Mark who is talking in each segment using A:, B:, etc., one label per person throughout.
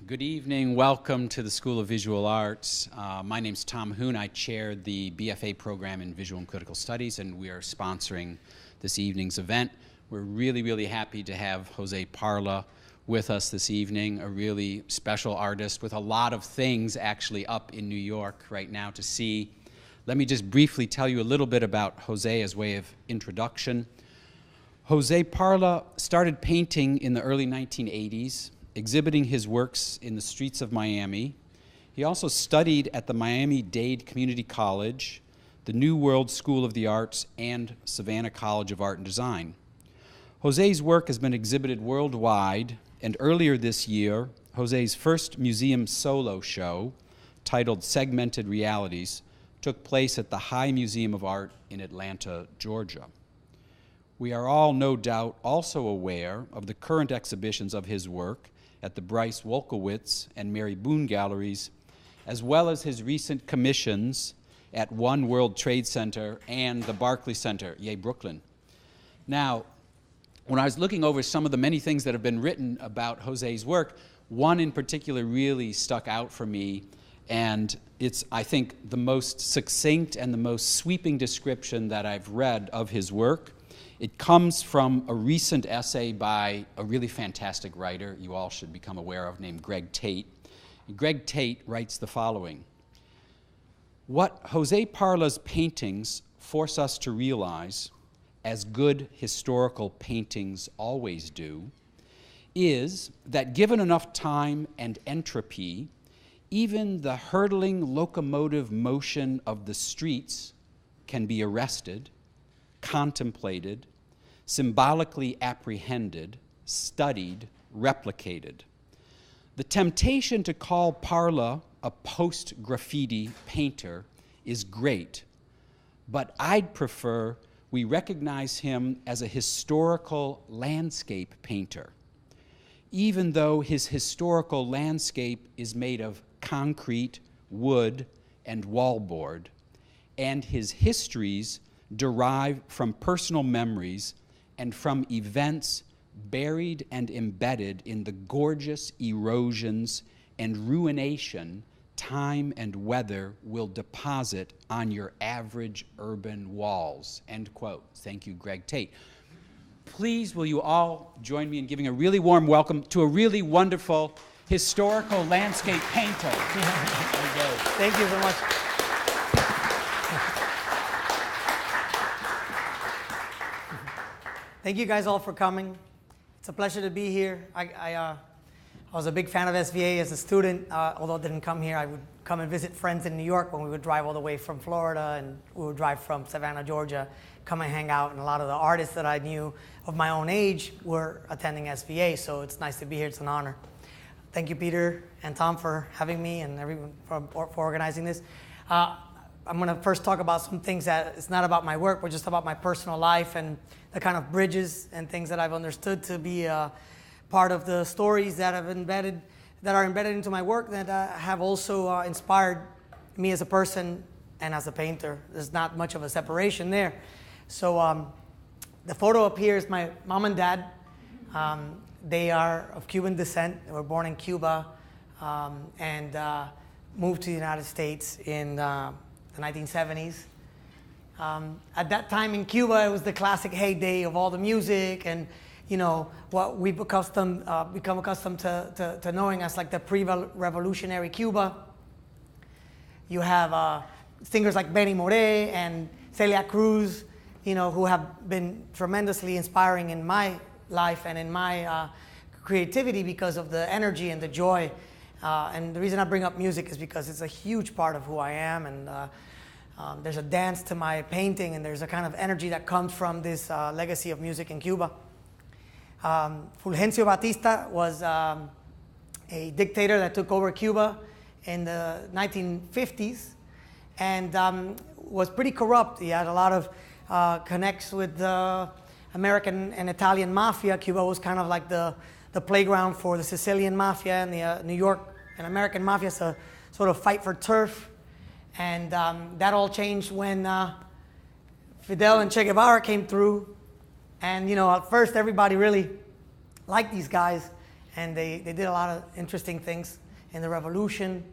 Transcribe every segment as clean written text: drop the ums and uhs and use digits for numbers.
A: Good evening. Welcome to the School of Visual Arts. My name's Tom Hoon. I chair the BFA program in Visual and Critical Studies, and we are sponsoring this evening's event. We're really happy to have José Parlá with us this evening, a really special artist with a lot of things actually up in New York right now to see. Let me just briefly tell you a little bit about José as way of introduction. José Parlá started painting in the early 1980s, exhibiting his works in the streets of Miami. He also studied at the Miami-Dade Community College, the New World School of the Arts, and Savannah College of Art and Design. José's work has been exhibited worldwide, and earlier this year, José's first museum solo show, titled Segmented Realities, took place at the High Museum of Art in Atlanta, Georgia. We are all, no doubt, also aware of the current exhibitions of his work at the Bryce Wolkowitz and Mary Boone Galleries, as well as his recent commissions at One World Trade Center and the Barclays Center, yay, Brooklyn. Now, when I was looking over some of the many things that have been written about José's work, one in particular really stuck out for me, and it's, I think, the most succinct and the most sweeping description that I've read of his work. It comes from a recent essay by a really fantastic writer you all should become aware of, named Greg Tate. Greg Tate writes the following: "What José Parlá's paintings force us to realize, as good historical paintings always do, is that given enough time and entropy, even the hurtling locomotive motion of the streets can be arrested, contemplated, symbolically apprehended, studied, replicated. The temptation to call Parlá a post-graffiti painter is great, but I'd prefer we recognize him as a historical landscape painter, even though his historical landscape is made of concrete, wood, and wallboard, and his histories derive from personal memories and from events buried and embedded in the gorgeous erosions and ruination time and weather will deposit on your average urban walls." End quote. Thank you, Greg Tate. Please, will you all join me in giving a really warm welcome to a really wonderful historical landscape painter.
B: Thank you so much. Thank you guys all for coming. It's a pleasure to be here. I was a big fan of SVA as a student. Although I didn't come here, I would come and visit friends in New York when we would drive all the way from Florida, and we would drive from Savannah, Georgia, come and hang out. And a lot of the artists that I knew of my own age were attending SVA, so it's nice to be here. It's an honor. Thank you, Peter and Tom, for having me, and everyone for organizing this. I'm going to first talk about some things that it's not about my work, but just about my personal life and the kind of bridges and things that I've understood to be part of the stories that are embedded into my work that have also inspired me as a person and as a painter. There's not much of a separation there. So the photo up here is my mom and dad. They are of Cuban descent. They were born in Cuba and moved to the United States in the 1970s. At that time in Cuba, it was the classic heyday of all the music and, you know, what we've become accustomed to knowing as like the pre-revolutionary Cuba. You have singers like Benny Moré and Celia Cruz, you know, who have been tremendously inspiring in my life and in my creativity because of the energy and the joy. And the reason I bring up music is because it's a huge part of who I am, and there's a dance to my painting, and there's a kind of energy that comes from this legacy of music in Cuba. Fulgencio Batista was a dictator that took over Cuba in the 1950s and was pretty corrupt. He had a lot of connects with the American and Italian mafia. Cuba was kind of like the playground for the Sicilian mafia and the New York and American mafia, so sort of fight for turf. And that all changed when Fidel and Che Guevara came through. And, you know, at first everybody really liked these guys. and they did a lot of interesting things in the revolution,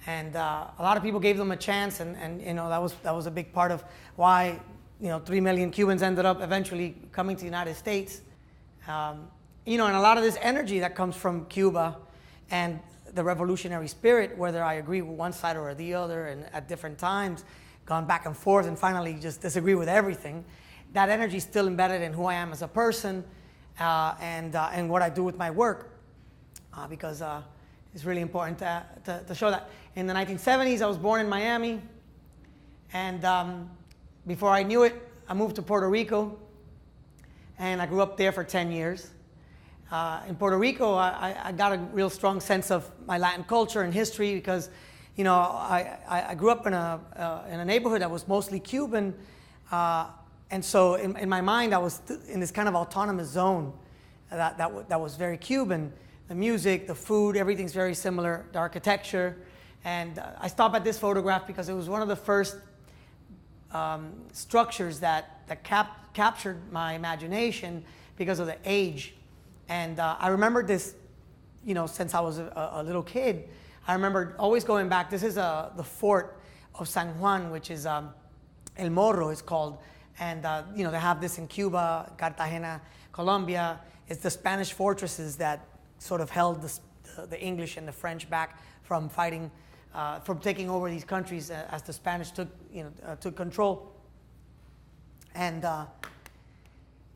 B: and a lot of people gave them a chance, and you know, that was a big part of why, you know, 3 million Cubans ended up eventually coming to the United States. You know, and a lot of this energy that comes from Cuba and the revolutionary spirit, whether I agree with one side or the other, and at different times, gone back and forth, and finally just disagree with everything, that energy is still embedded in who I am as a person, and what I do with my work, because it's really important to show that. In the 1970s, I was born in Miami, and before I knew it, I moved to Puerto Rico, and I grew up there for 10 years. In Puerto Rico, I got a real strong sense of my Latin culture and history because, you know, I grew up in a neighborhood that was mostly Cuban, and so in my mind, I was in this kind of autonomous zone that was very Cuban. The music, the food, everything's very similar, the architecture. And I stopped at this photograph because it was one of the first structures that captured my imagination because of the age. And I remembered this, you know, since I was a little kid. I remember always going back. This is the fort of San Juan, which is El Morro, it's called. And, you know, they have this in Cuba, Cartagena, Colombia. It's the Spanish fortresses that sort of held the English and the French back from fighting, from taking over these countries as the Spanish took control. And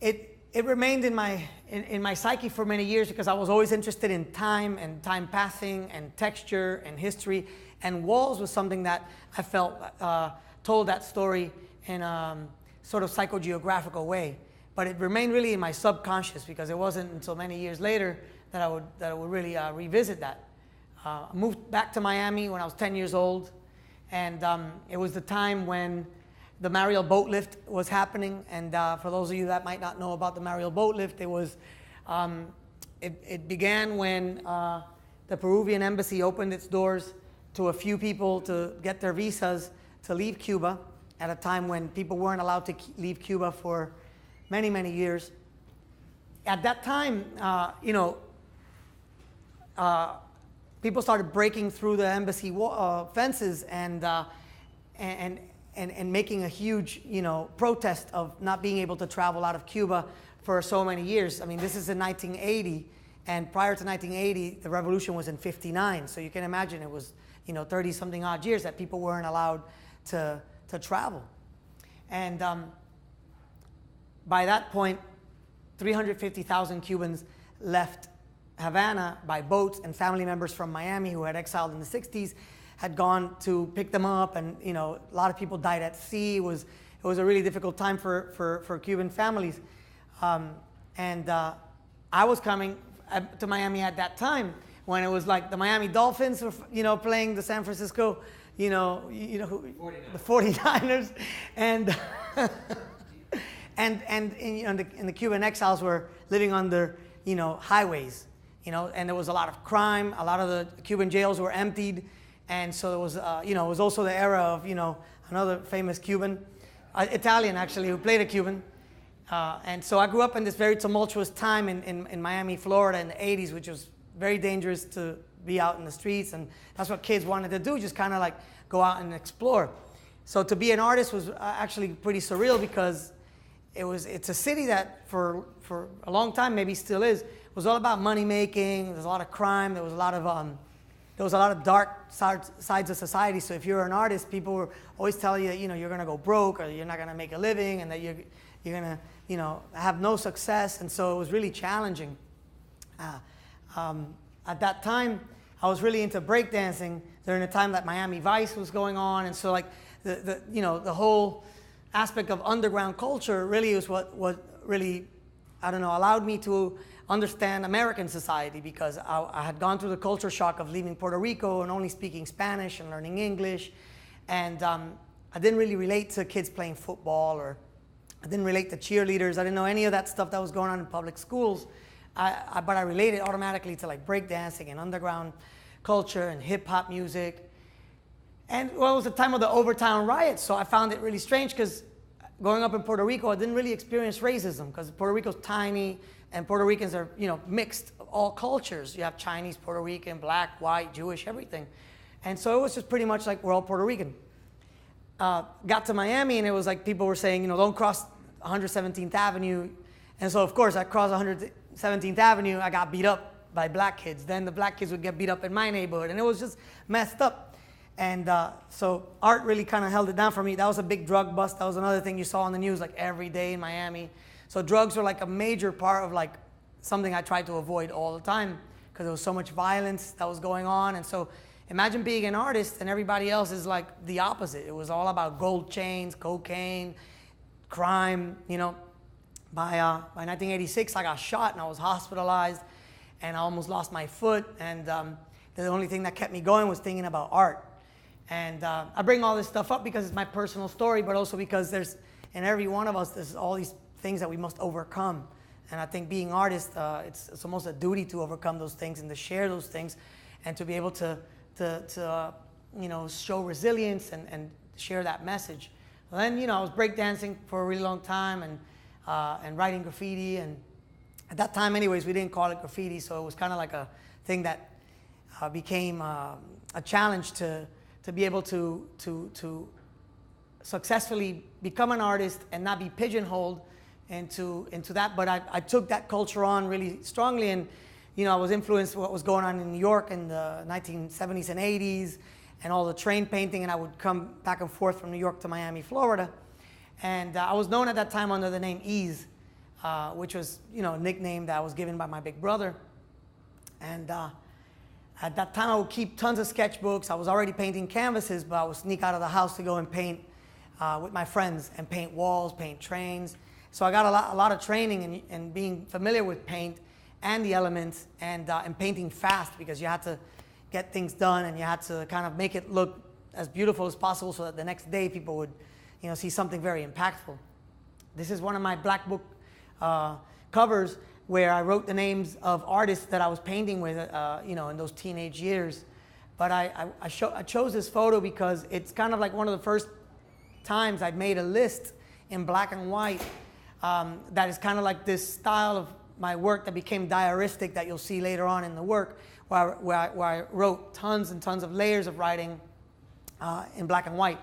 B: it remained in my psyche for many years because I was always interested in time and time passing and texture and history. And walls was something that I felt told that story in a sort of psychogeographical way. But it remained really in my subconscious because it wasn't until many years later that I would really revisit that. I moved back to Miami when I was 10 years old, and it was the time when the Mariel boat lift was happening. And for those of you that might not know about the Mariel boat lift, it began when the Peruvian embassy opened its doors to a few people to get their visas to leave Cuba at a time when people weren't allowed to leave Cuba for many, many years. At that time, you know, people started breaking through the embassy fences and making a huge, you know, protest of not being able to travel out of Cuba for so many years. I mean, this is in 1980, and prior to 1980, the revolution was in 59. So you can imagine it was, you know, 30-something odd years that people weren't allowed to travel. And by that point, 350,000 Cubans left Havana by boats, and family members from Miami who had exiled in the 60s had gone to pick them up, and, you know, a lot of people died at sea. It was a really difficult time for Cuban families. I was coming to Miami at that time when it was like the Miami Dolphins were, you know, playing the San Francisco, the 49ers, and and the Cuban exiles were living under, you know, highways, you know, and there was a lot of crime. A lot of the Cuban jails were emptied, and so it was, you know, it was also the era of, you know, another famous Cuban, Italian actually, who played a Cuban. And so I grew up in this very tumultuous time in Miami, Florida in the 80s, which was very dangerous to be out in the streets, and that's what kids wanted to do, just kind of like go out and explore. So to be an artist was actually pretty surreal because it's a city that for a long time, maybe still is, was all about money making. There was a lot of crime. There was a lot of dark sides of society. So if you're an artist, people were always telling you that, you know, you're going to go broke, or you're not going to make a living, and that you're going to, you know, have no success. And so it was really challenging. At that time, I was really into breakdancing during the time that Miami Vice was going on, and so like the whole aspect of underground culture really is what really, I don't know, allowed me to understand American society, because I had gone through the culture shock of leaving Puerto Rico and only speaking Spanish and learning English, and I didn't really relate to kids playing football, or I didn't relate to cheerleaders. I didn't know any of that stuff that was going on in public schools. But I related automatically to like breakdancing and underground culture and hip hop music. And well, it was the time of the Overtown riots, so I found it really strange because growing up in Puerto Rico, I didn't really experience racism because Puerto Rico's tiny and Puerto Ricans are, mixed of all cultures. You have Chinese, Puerto Rican, black, white, Jewish, everything. And so it was just pretty much like we're all Puerto Rican. Got to Miami and it was like people were saying, don't cross 117th Avenue. And so of course I crossed 117th Avenue, I got beat up by black kids. Then the black kids would get beat up in my neighborhood and it was just messed up. And so art really kind of held it down for me. That was a big drug bust. That was another thing you saw on the news like every day in Miami. So drugs were like a major part of like something I tried to avoid all the time because there was so much violence that was going on. And so imagine being an artist and everybody else is like the opposite. It was all about gold chains, cocaine, crime, By 1986, I got shot and I was hospitalized and I almost lost my foot. And the only thing that kept me going was thinking about art. And I bring all this stuff up because it's my personal story, but also because there's, in every one of us, there's all these things that we must overcome. And I think being artists, it's almost a duty to overcome those things and to share those things and to be able to show resilience and share that message. Then, I was breakdancing for a really long time and writing graffiti. And at that time, anyways, we didn't call it graffiti, so it was kind of like a thing that became a challenge to be able to successfully become an artist and not be pigeonholed into that. But I took that culture on really strongly, and I was influenced by what was going on in New York in the 1970s and 80s and all the train painting, and I would come back and forth from New York to Miami, Florida. And I was known at that time under the name Ease, which was a nickname that was given by my big brother. And at that time I would keep tons of sketchbooks. I was already painting canvases, but I would sneak out of the house to go and paint with my friends and paint walls, paint trains. So I got a lot of training and being familiar with paint and the elements and painting fast because you had to get things done and you had to kind of make it look as beautiful as possible so that the next day people would see something very impactful. This is one of my black book covers where I wrote the names of artists that I was painting with, in those teenage years. But I chose this photo because it's kind of like one of the first times I'd made a list in black and white that is kind of like this style of my work that became diaristic that you'll see later on in the work, where I wrote tons and tons of layers of writing in black and white.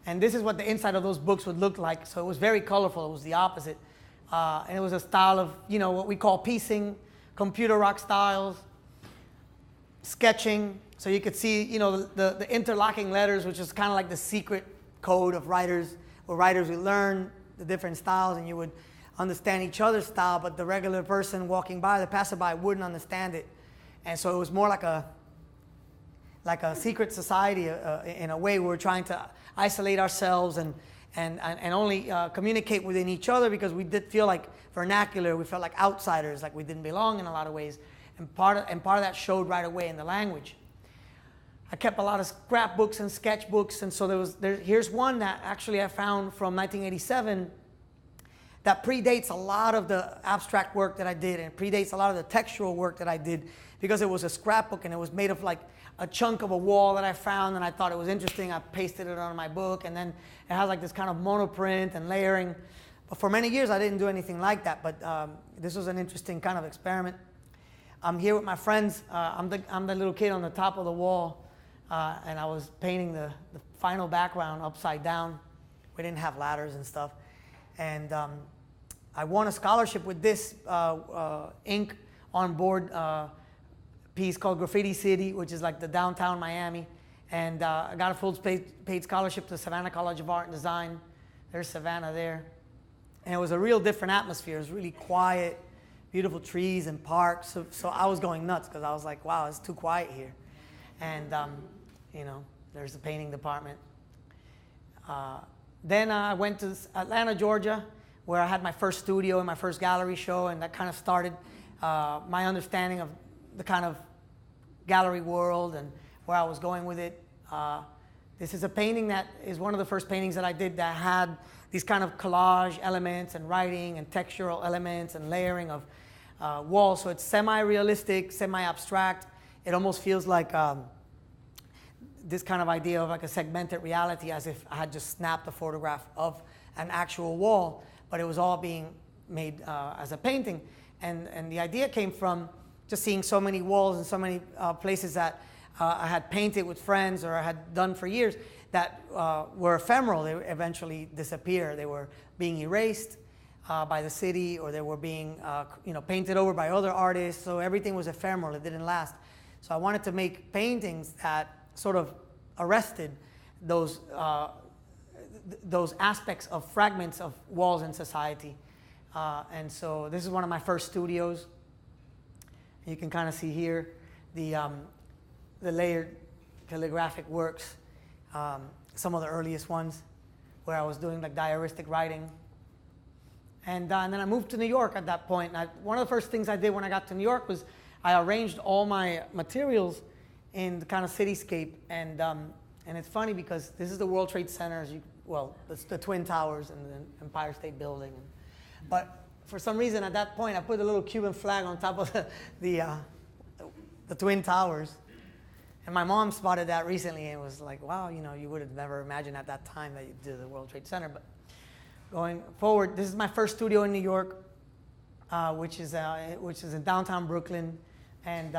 B: And this is what the inside of those books would look like. So it was very colorful. It was the opposite. And it was a style of, what we call piecing, computer rock styles, sketching. So you could see, the interlocking letters, which is kind of like the secret code of writers, where writers would learn the different styles and you would understand each other's style, but the regular person walking by, the passerby, wouldn't understand it. And so it was more like a secret society in a way. We were trying to isolate ourselves and only communicate within each other because we did feel like vernacular. We felt like outsiders, like we didn't belong in a lot of ways. And part of that showed right away in the language. I kept a lot of scrapbooks and sketchbooks, and so here's one that actually I found from 1987 that predates a lot of the abstract work that I did and predates a lot of the textural work that I did because it was a scrapbook and it was made of like a chunk of a wall that I found and I thought it was interesting. I pasted it on my book, and then it has like this kind of monoprint and layering. But for many years I didn't do anything like that, but this was an interesting kind of experiment. I'm here with my friends. I'm the little kid on the top of the wall, and I was painting the final background upside down. We didn't have ladders and stuff. And I won a scholarship with this ink on board piece called Graffiti City, which is like the downtown Miami. And I got a full paid scholarship to Savannah College of Art and Design. There's Savannah there. And it was a real different atmosphere. It was really quiet, beautiful trees and parks. So I was going nuts because I was like, wow, it's too quiet here. And, there's the painting department. Then I went to Atlanta, Georgia, where I had my first studio and my first gallery show, and that kind of started my understanding of the kind of gallery world and where I was going with it. This is a painting that is one of the first paintings that I did that had these kind of collage elements and writing and textural elements and layering of walls. So it's semi-realistic, semi-abstract. It almost feels like this kind of idea of like a segmented reality, as if I had just snapped a photograph of an actual wall, but it was all being made as a painting. And the idea came from just seeing so many walls and so many places that I had painted with friends or I had done for years that were ephemeral. They eventually disappear. They were being erased by the city, or they were being painted over by other artists. So everything was ephemeral. It didn't last. So I wanted to make paintings that sort of arrested those aspects of fragments of walls in society. And so this is one of my first studios. You can kind of see here the layered calligraphic works, some of the earliest ones where I was doing like diaristic writing. And then I moved to New York at that point. One of the first things I did when I got to New York was I arranged all my materials in the kind of cityscape. And it's funny because this is the World Trade Center, the Twin Towers and the Empire State Building. But for some reason at that point, I put a little Cuban flag on top of the Twin Towers. And my mom spotted that recently and was like, wow, you would have never imagined at that time that you'd do the World Trade Center. But going forward, this is my first studio in New York, which is in downtown Brooklyn. And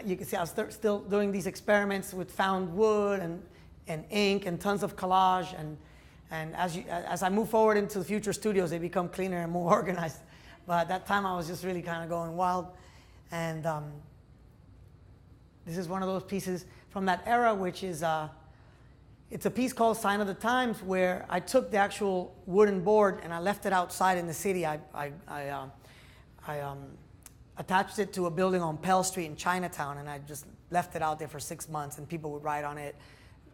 B: you can see I was still doing these experiments with found wood and ink and tons of collage. And as I move forward into the future studios, they become cleaner and more organized. But at that time, I was just really kind of going wild. And this is one of those pieces from that era, which is it's a piece called Sign of the Times, where I took the actual wooden board and I left it outside in the city. I attached it to a building on Pell Street in Chinatown, and I just left it out there for 6 months, and people would write on it,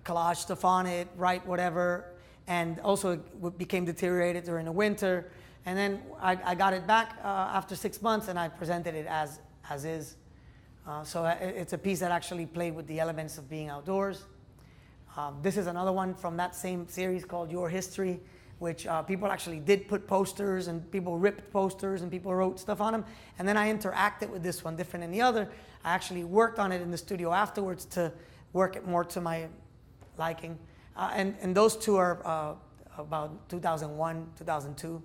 B: collage stuff on it, write whatever, and also it became deteriorated during the winter. And then I got it back after 6 months, and I presented it as is. So it's a piece that actually played with the elements of being outdoors. This is another one from that same series called Your History, which people actually did put posters, and people ripped posters, and people wrote stuff on them. And then I interacted with this one different than the other. I actually worked on it in the studio afterwards to work it more to my liking. And those two are about 2001, 2002.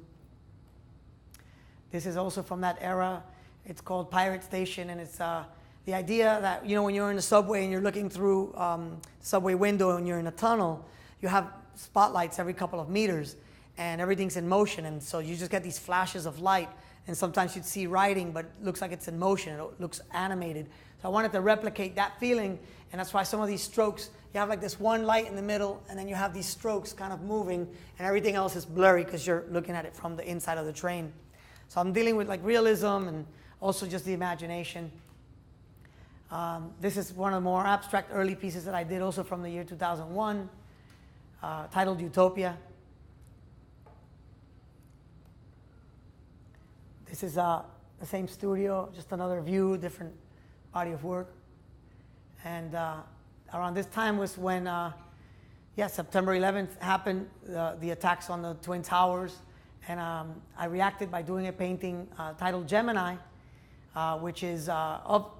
B: This is also from that era. It's called Pirate Station, and it's the idea that, when you're in the subway and you're looking through subway window and you're in a tunnel, you have spotlights every couple of meters, and everything's in motion, and so you just get these flashes of light, and sometimes you'd see writing, but it looks like it's in motion. It looks animated. So I wanted to replicate that feeling, and that's why some of these strokes, you have like this one light in the middle, and then you have these strokes kind of moving, and everything else is blurry because you're looking at it from the inside of the train. So I'm dealing with like realism and also just the imagination. This is one of the more abstract early pieces that I did, also from the year 2001, titled Utopia. This is the same studio, just another view, different body of work. And around this time was when, September 11th happened, the attacks on the Twin Towers. And I reacted by doing a painting titled Gemini, which is of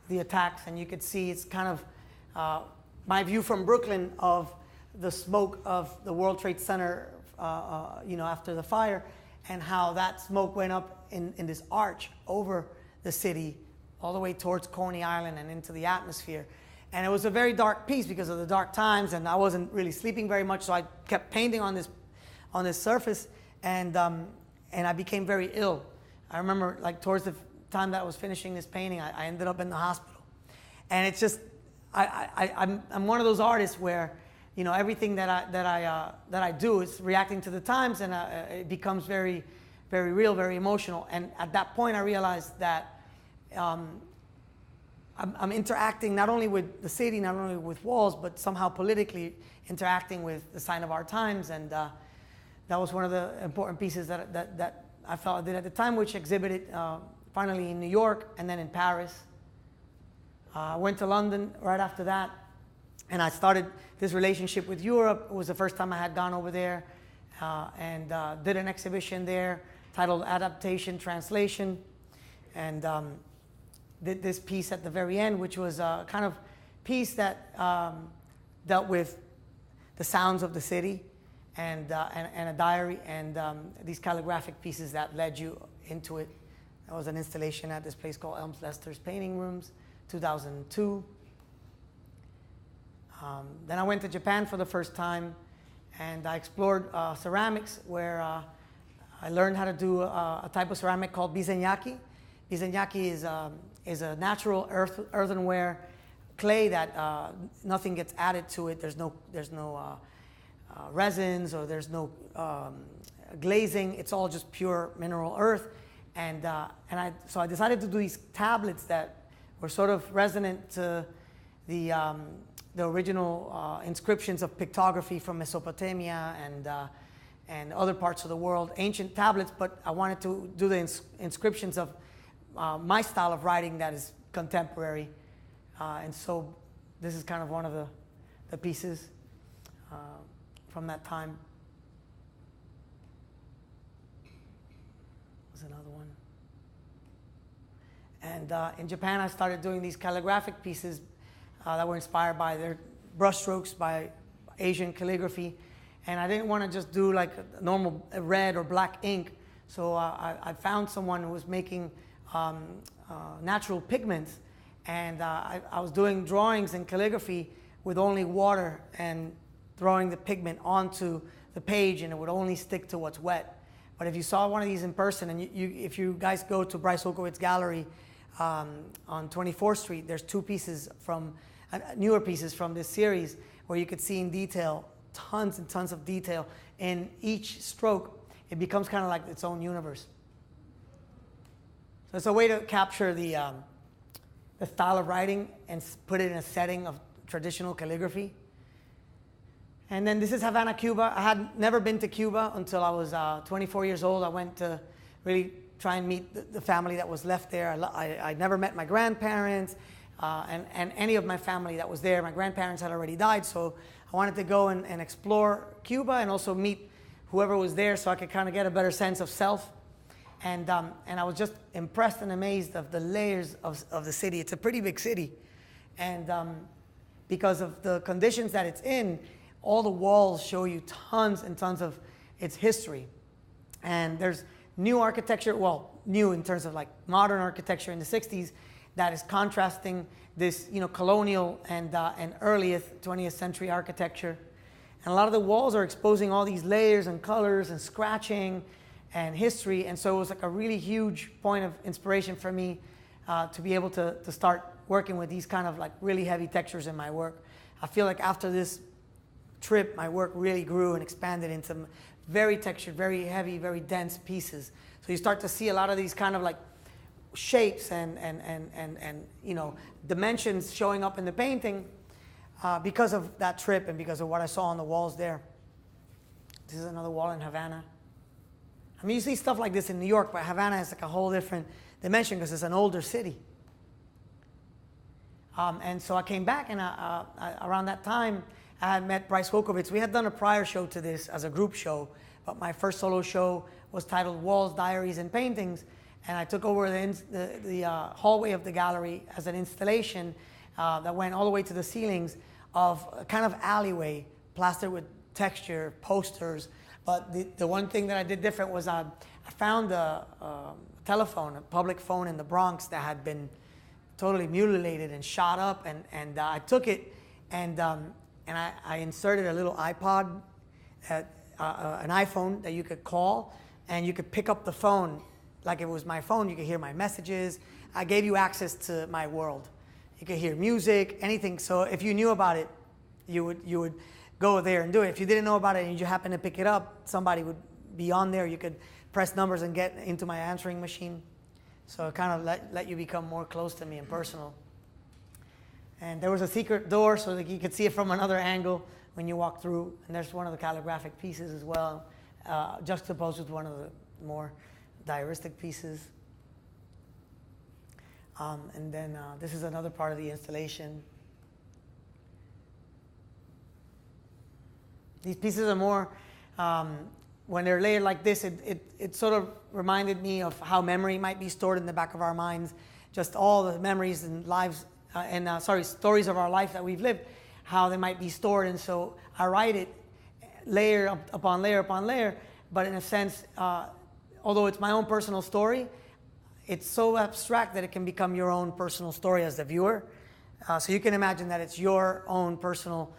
B: the attacks. And you could see it's kind of my view from Brooklyn of the smoke of the World Trade Center, after the fire, and how that smoke went up in this arch over the city, all the way towards Coney Island and into the atmosphere. And it was a very dark piece because of the dark times, and I wasn't really sleeping very much, so I kept painting on this surface, and I became very ill. I remember, like, towards the time that I was finishing this painting, I ended up in the hospital. And it's just, I'm one of those artists where, everything that I do is reacting to the times, and it becomes very, very real, very emotional. And at that point, I realized that I'm interacting not only with the city, not only with walls, but somehow politically interacting with the sign of our times. And that was one of the important pieces that I felt I did at the time, which exhibited finally in New York and then in Paris. I went to London right after that, and I started this relationship with Europe. It was the first time I had gone over there, and did an exhibition there titled Adaptation Translation, and did this piece at the very end, which was a kind of piece that dealt with the sounds of the city. and a diary, and these calligraphic pieces that led you into it. That was an installation at this place called Elms Lester's Painting Rooms, 2002. Then I went to Japan for the first time, and I explored ceramics, where I learned how to do a type of ceramic called bisenyaki. Bisenyaki is a natural earthenware clay that nothing gets added to it. There's no resins, or there's no glazing. It's all just pure mineral earth. So I decided to do these tablets that were sort of resonant to the original inscriptions of pictography from Mesopotamia and other parts of the world, ancient tablets, but I wanted to do the inscriptions of my style of writing that is contemporary. And so this is kind of one of the pieces from that time. There's another one. And in Japan, I started doing these calligraphic pieces that were inspired by their brushstrokes, by Asian calligraphy. And I didn't want to just do like a normal red or black ink. So I found someone who was making natural pigments. And I was doing drawings and calligraphy with only water and throwing the pigment onto the page, and it would only stick to what's wet. But if you saw one of these in person, and if you guys go to Bryce Olkowitz Gallery on 24th Street, there's two pieces from, newer pieces from this series, where you could see in detail, tons and tons of detail in each stroke. It becomes kind of like its own universe. So it's a way to capture the style of writing and put it in a setting of traditional calligraphy. And then this is Havana, Cuba. I had never been to Cuba until I was 24 years old. I went to really try and meet the family that was left there. I never met my grandparents and any of my family that was there. My grandparents had already died, so I wanted to go and explore Cuba and also meet whoever was there so I could kind of get a better sense of self. And I was just impressed and amazed of the layers of the city. It's a pretty big city. And because of the conditions that it's in, all the walls show you tons and tons of its history. And there's new architecture, well, new in terms of like modern architecture in the 60s that is contrasting this, colonial and earliest 20th century architecture. And a lot of the walls are exposing all these layers and colors and scratching and history. And so it was like a really huge point of inspiration for me to be able to start working with these kind of like really heavy textures in my work. I feel like after this trip, my work really grew and expanded into very textured, very heavy, very dense pieces. So you start to see a lot of these kind of like shapes and dimensions showing up in the painting because of that trip and because of what I saw on the walls there. This is another wall in Havana. I mean, you see stuff like this in New York, but Havana has like a whole different dimension because it's an older city. And so I came back, and around that time, I had met Bryce Olkowitz. We had done a prior show to this as a group show, but my first solo show was titled Walls, Diaries, and Paintings, and I took over the hallway of the gallery as an installation that went all the way to the ceilings of a kind of alleyway, plastered with texture, posters. But the one thing that I did different was I found a telephone, a public phone in the Bronx that had been totally mutilated and shot up, and I took it and I inserted a little iPod, an iPhone that you could call, and you could pick up the phone like it was my phone. You could hear my messages. I gave you access to my world. You could hear music, anything. So if you knew about it, you would go there and do it. If you didn't know about it and you happened to pick it up, somebody would be on there. You could press numbers and get into my answering machine. So it kind of let you become more close to me and personal. And there was a secret door so that you could see it from another angle when you walk through. And there's one of the calligraphic pieces as well, juxtaposed with one of the more diaristic pieces. And then this is another part of the installation. These pieces are more, when they're layered like this, it sort of reminded me of how memory might be stored in the back of our minds. Just all the memories and lives, stories of our life that we've lived, how they might be stored. And so I write it layer upon layer upon layer, but in a sense, although it's my own personal story, it's so abstract that it can become your own personal story as the viewer. So you can imagine that it's your own personal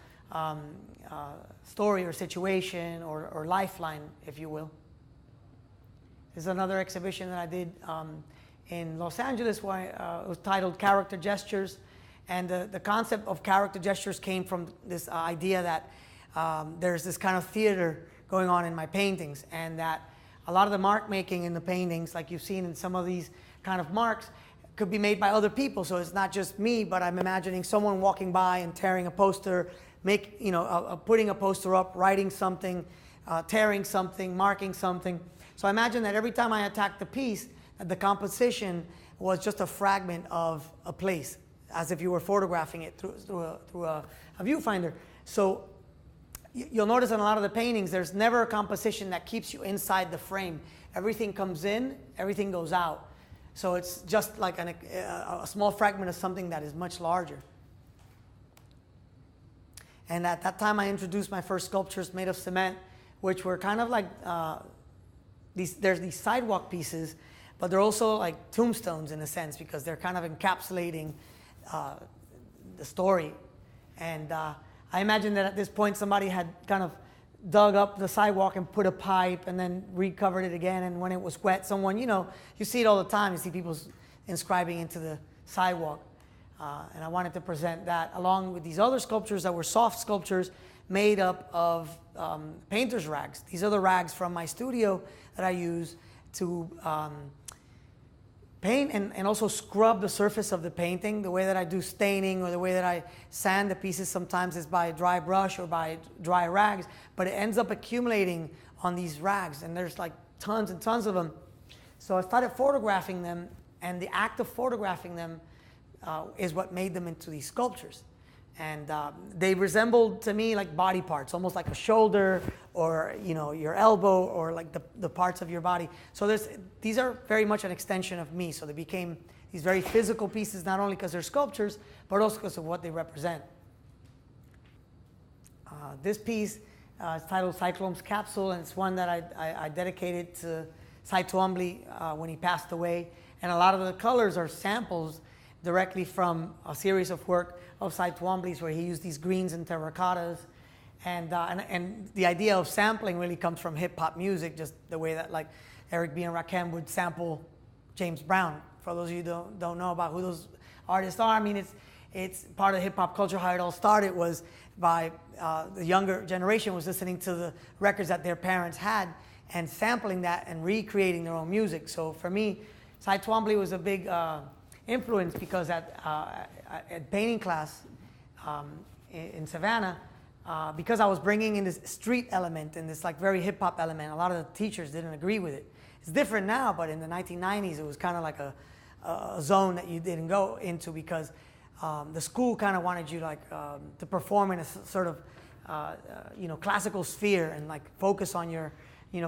B: story or situation or lifeline, if you will. This is another exhibition that I did in Los Angeles where it was titled Character Gestures. And the concept of character gestures came from this idea that there's this kind of theater going on in my paintings, and that a lot of the mark making in the paintings, like you've seen in some of these kind of marks, could be made by other people. So it's not just me, but I'm imagining someone walking by and tearing a poster, putting a poster up, writing something, tearing something, marking something. So I imagine that every time I attacked the piece, the composition was just a fragment of a place, as if you were photographing it through a viewfinder. So you'll notice in a lot of the paintings, there's never a composition that keeps you inside the frame. Everything comes in, everything goes out. So it's just like a small fragment of something that is much larger. And at that time, I introduced my first sculptures made of cement, which were kind of like, there's these sidewalk pieces, but they're also like tombstones in a sense, because they're kind of encapsulating the story. And I imagine that at this point somebody had kind of dug up the sidewalk and put a pipe and then recovered it again, and when it was wet, someone, you see it all the time, you see people inscribing into the sidewalk. And I wanted to present that along with these other sculptures that were soft sculptures made up of painter's rags. These are the rags from my studio that I use to paint and also scrub the surface of the painting. The way that I do staining or the way that I sand the pieces sometimes is by dry brush or by dry rags, but it ends up accumulating on these rags, and there's like tons and tons of them. So I started photographing them, and the act of photographing them is what made them into these sculptures. And they resembled to me like body parts, almost like a shoulder or your elbow or like the parts of your body. So these are very much an extension of me. So they became these very physical pieces, not only because they're sculptures, but also because of what they represent. This piece is titled Cyclone's Capsule, and it's one that I dedicated to Cy Twombly when he passed away. And a lot of the colors are samples directly from a series of work of Cy Twombly's where he used these greens and terracottas. And the idea of sampling really comes from hip-hop music, just the way that like Eric B. and Rakim would sample James Brown. For those of you who don't know about who those artists are, I mean, it's part of hip-hop culture. How it all started was by the younger generation was listening to the records that their parents had and sampling that and recreating their own music. So for me, Cy Twombly was a big influence, because at painting class in Savannah, because I was bringing in this street element and this like very hip hop element, a lot of the teachers didn't agree with it. It's different now, but in the 1990s, it was kind of like a zone that you didn't go into, because the school kind of wanted you like to perform in a sort of classical sphere and like focus on your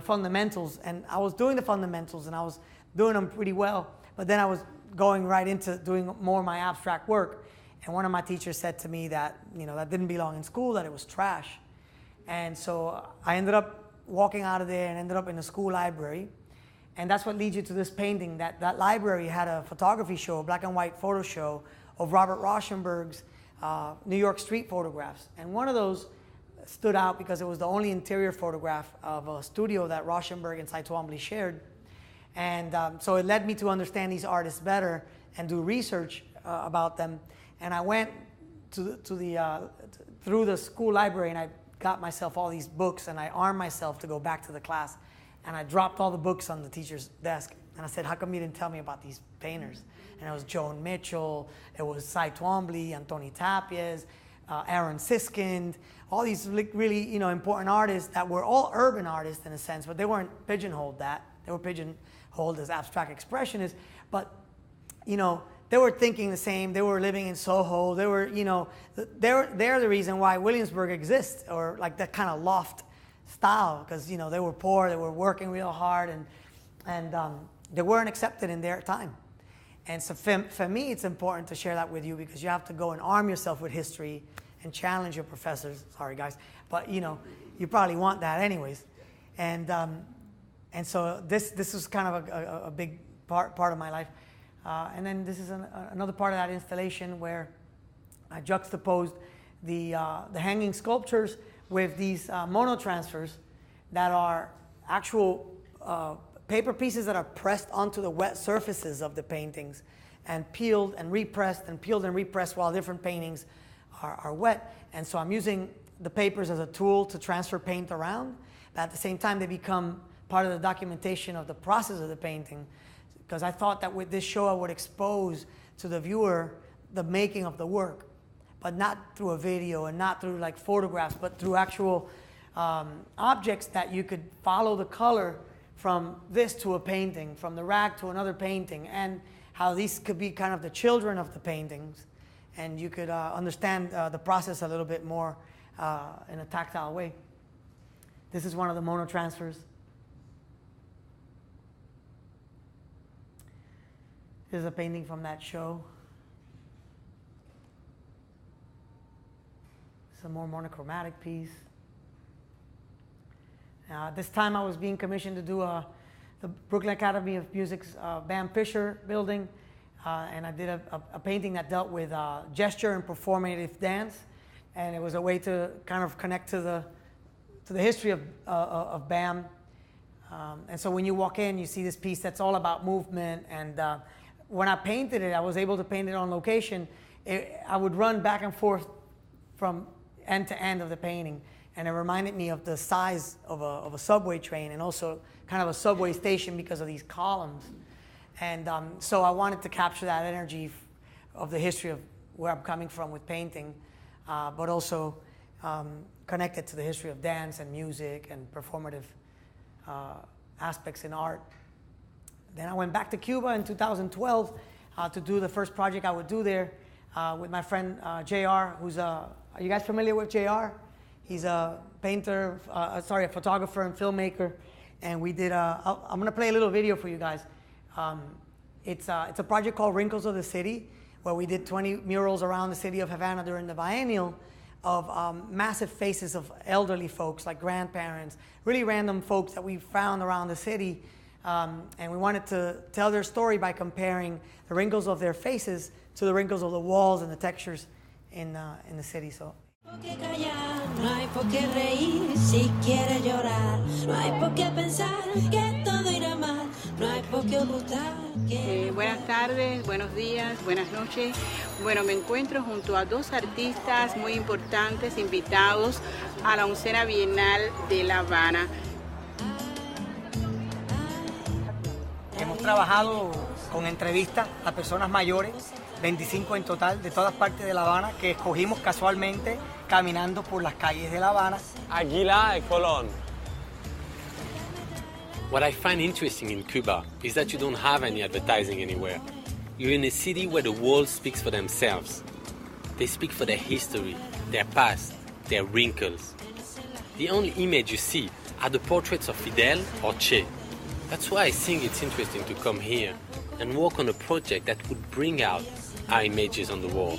B: fundamentals. And I was doing the fundamentals and I was doing them pretty well, but then I was going right into doing more of my abstract work. And one of my teachers said to me that, that didn't belong in school, that it was trash. And so I ended up walking out of there and ended up in the school library. And that's what leads you to this painting. That library had a photography show, a black and white photo show of Robert Rauschenberg's New York street photographs. And one of those stood out because it was the only interior photograph of a studio that Rauschenberg and Cy Twombly shared. And so it led me to understand these artists better and do research about them. And I went through the school library, and I got myself all these books, and I armed myself to go back to the class. And I dropped all the books on the teacher's desk. And I said, how come you didn't tell me about these painters? And it was Joan Mitchell, it was Cy Twombly, Antoni Tapies, Aaron Siskind, all these really important artists that were all urban artists in a sense, but they weren't pigeonholed that. They were pigeonholed as abstract expressionists, but they were thinking the same. They were living in Soho. They were, they're the reason why Williamsburg exists, or like that kind of loft style, because they were poor, they were working real hard, and they weren't accepted in their time. And so for me, it's important to share that with you, because you have to go and arm yourself with history and challenge your professors. Sorry, guys, but you probably want that anyways. And so this was kind of a big part of my life. And then this is another part of that installation where I juxtaposed the hanging sculptures with these monotransfers that are actual paper pieces that are pressed onto the wet surfaces of the paintings and peeled and repressed while different paintings are wet. And so I'm using the papers as a tool to transfer paint around, but at the same time they become part of the documentation of the process of the painting, because I thought that with this show I would expose to the viewer the making of the work, but not through a video and not through like photographs, but through actual objects that you could follow the color from this to a painting, from the rag to another painting, and how these could be kind of the children of the paintings, and you could understand the process a little bit more in a tactile way. This is one of the monotransfers. This is a painting from that show. It's a more monochromatic piece. This time I was being commissioned to do the Brooklyn Academy of Music's Bam Fisher building, and I did a painting that dealt with gesture and performative dance, and it was a way to kind of connect to the history of Bam. And so when you walk in, you see this piece that's all about movement, and when I painted it, I was able to paint it on location. I would run back and forth from end to end of the painting, and it reminded me of the size of a subway train, and also kind of a subway station because of these columns. And so I wanted to capture that energy of the history of where I'm coming from with painting, but also connect it to the history of dance and music and performative aspects in art. Then I went back to Cuba in 2012 to do the first project I would do there with my friend JR, who's are you guys familiar with JR? He's a painter, a photographer and filmmaker, and we did I'm gonna play a little video for you guys. It's a project called Wrinkles of the City, where we did 20 murals around the city of Havana during the biennial of massive faces of elderly folks, like grandparents, really random folks that we found around the city. And we wanted to tell their story by comparing the wrinkles of their faces to the wrinkles of the walls and the textures in the city. So.
C: Buenas tardes, buenos días, buenas noches. Bueno, me encuentro junto a dos artistas muy importantes invitados a la 11ª Bienal de La Habana.
B: Hemos trabajado con entrevistas a personas mayores, 25 en total, de todas partes de La Habana, que escogimos casualmente caminando por las calles de La Habana.
D: Aguilar y Colón.
E: What I find interesting in Cuba is that you don't have any advertising anywhere. You're in a city where the walls speak for themselves. They speak for their history, their past, their wrinkles. The only image you see are the portraits of Fidel or Che. That's why I think it's interesting to come here and work on a project that would bring out our images on the wall.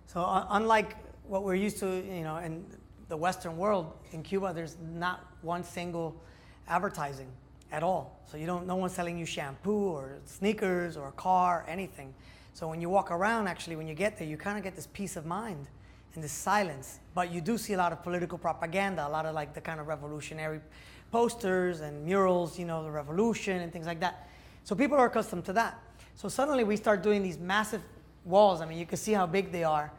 B: So unlike what we're used to, in the Western world, in Cuba, there's not one single advertising at all. So no one's selling you shampoo or sneakers or a car, anything. So when you walk around, actually, when you get there, you kind of get this peace of mind and this silence. But you do see a lot of political propaganda, a lot of like the kind of revolutionary posters and murals, the revolution and things like that. So people are accustomed to that. So suddenly we start doing these massive walls. I mean, you can see how big they are.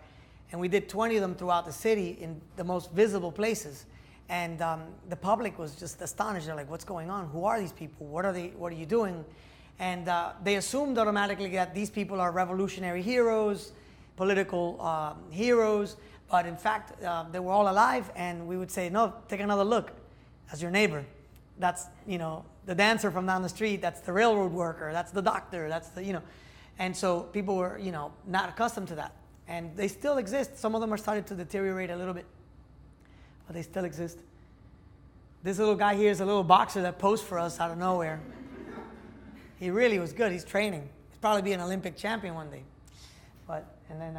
B: And we did 20 of them throughout the city in the most visible places. And the public was just astonished. They're like, what's going on? Who are these people? What are you doing? And they assumed automatically that these people are revolutionary heroes, political heroes. But in fact, they were all alive. And we would say, no, take another look. That's your neighbor. That's, the dancer from down the street. That's the railroad worker. That's the doctor. That's the, And so people were, not accustomed to that. And they still exist. Some of them are starting to deteriorate a little bit, but they still exist. This little guy here is a little boxer that posed for us out of nowhere. He really was good. He's training. He'll probably be an Olympic champion one day. And then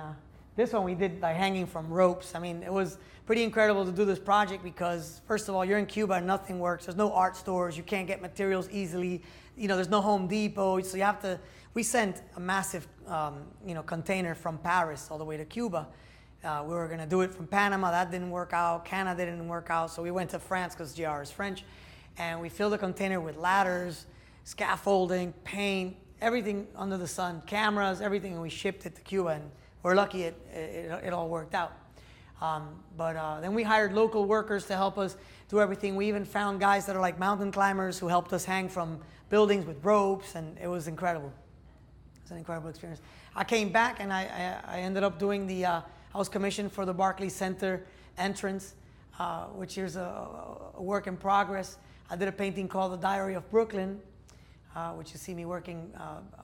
B: this one we did by hanging from ropes. I mean, it was pretty incredible to do this project because, first of all, you're in Cuba and nothing works. There's no art stores. You can't get materials easily. There's no Home Depot. So you have to, we sent a massive, container from Paris all the way to Cuba. We were going to do it from Panama. That didn't work out. Canada didn't work out. So we went to France because GR is French. And we filled the container with ladders, scaffolding, paint, everything under the sun, cameras, everything. And we shipped it to Cuba. And we're lucky it all worked out. But then we hired local workers to help us do everything. We even found guys that are like mountain climbers who helped us hang from buildings with ropes. And it was incredible. It was an incredible experience. I came back and I ended up doing the... I was commissioned for the Barclays Center entrance, which is a work in progress. I did a painting called The Diary of Brooklyn, which you see me working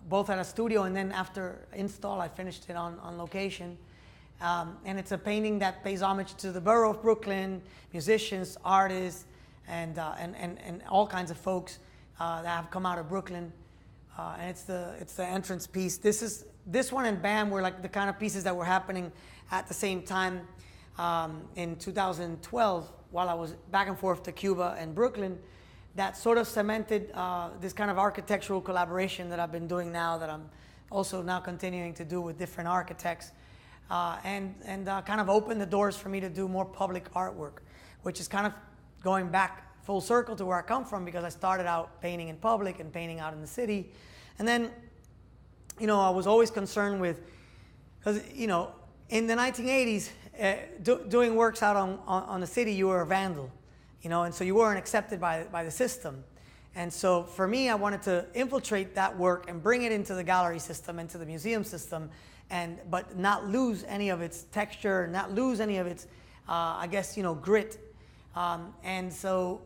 B: both at a studio and then after install, I finished it on location. And it's a painting that pays homage to the borough of Brooklyn, musicians, artists, and all kinds of folks that have come out of Brooklyn. And it's the entrance piece. This one and BAM were like the kind of pieces that were happening at the same time in 2012 while I was back and forth to Cuba and Brooklyn. That sort of cemented this kind of architectural collaboration that I've been doing now, that I'm also now continuing to do with different architects, and kind of opened the doors for me to do more public artwork, which is kind of going back full circle to where I come from, because I started out painting in public and painting out in the city. And then, I was always concerned with, because, in the 1980s, doing works out on the city, you were a vandal, and so you weren't accepted by the system. And so for me, I wanted to infiltrate that work and bring it into the gallery system, into the museum system, but not lose any of its texture, not lose any of its, grit. And so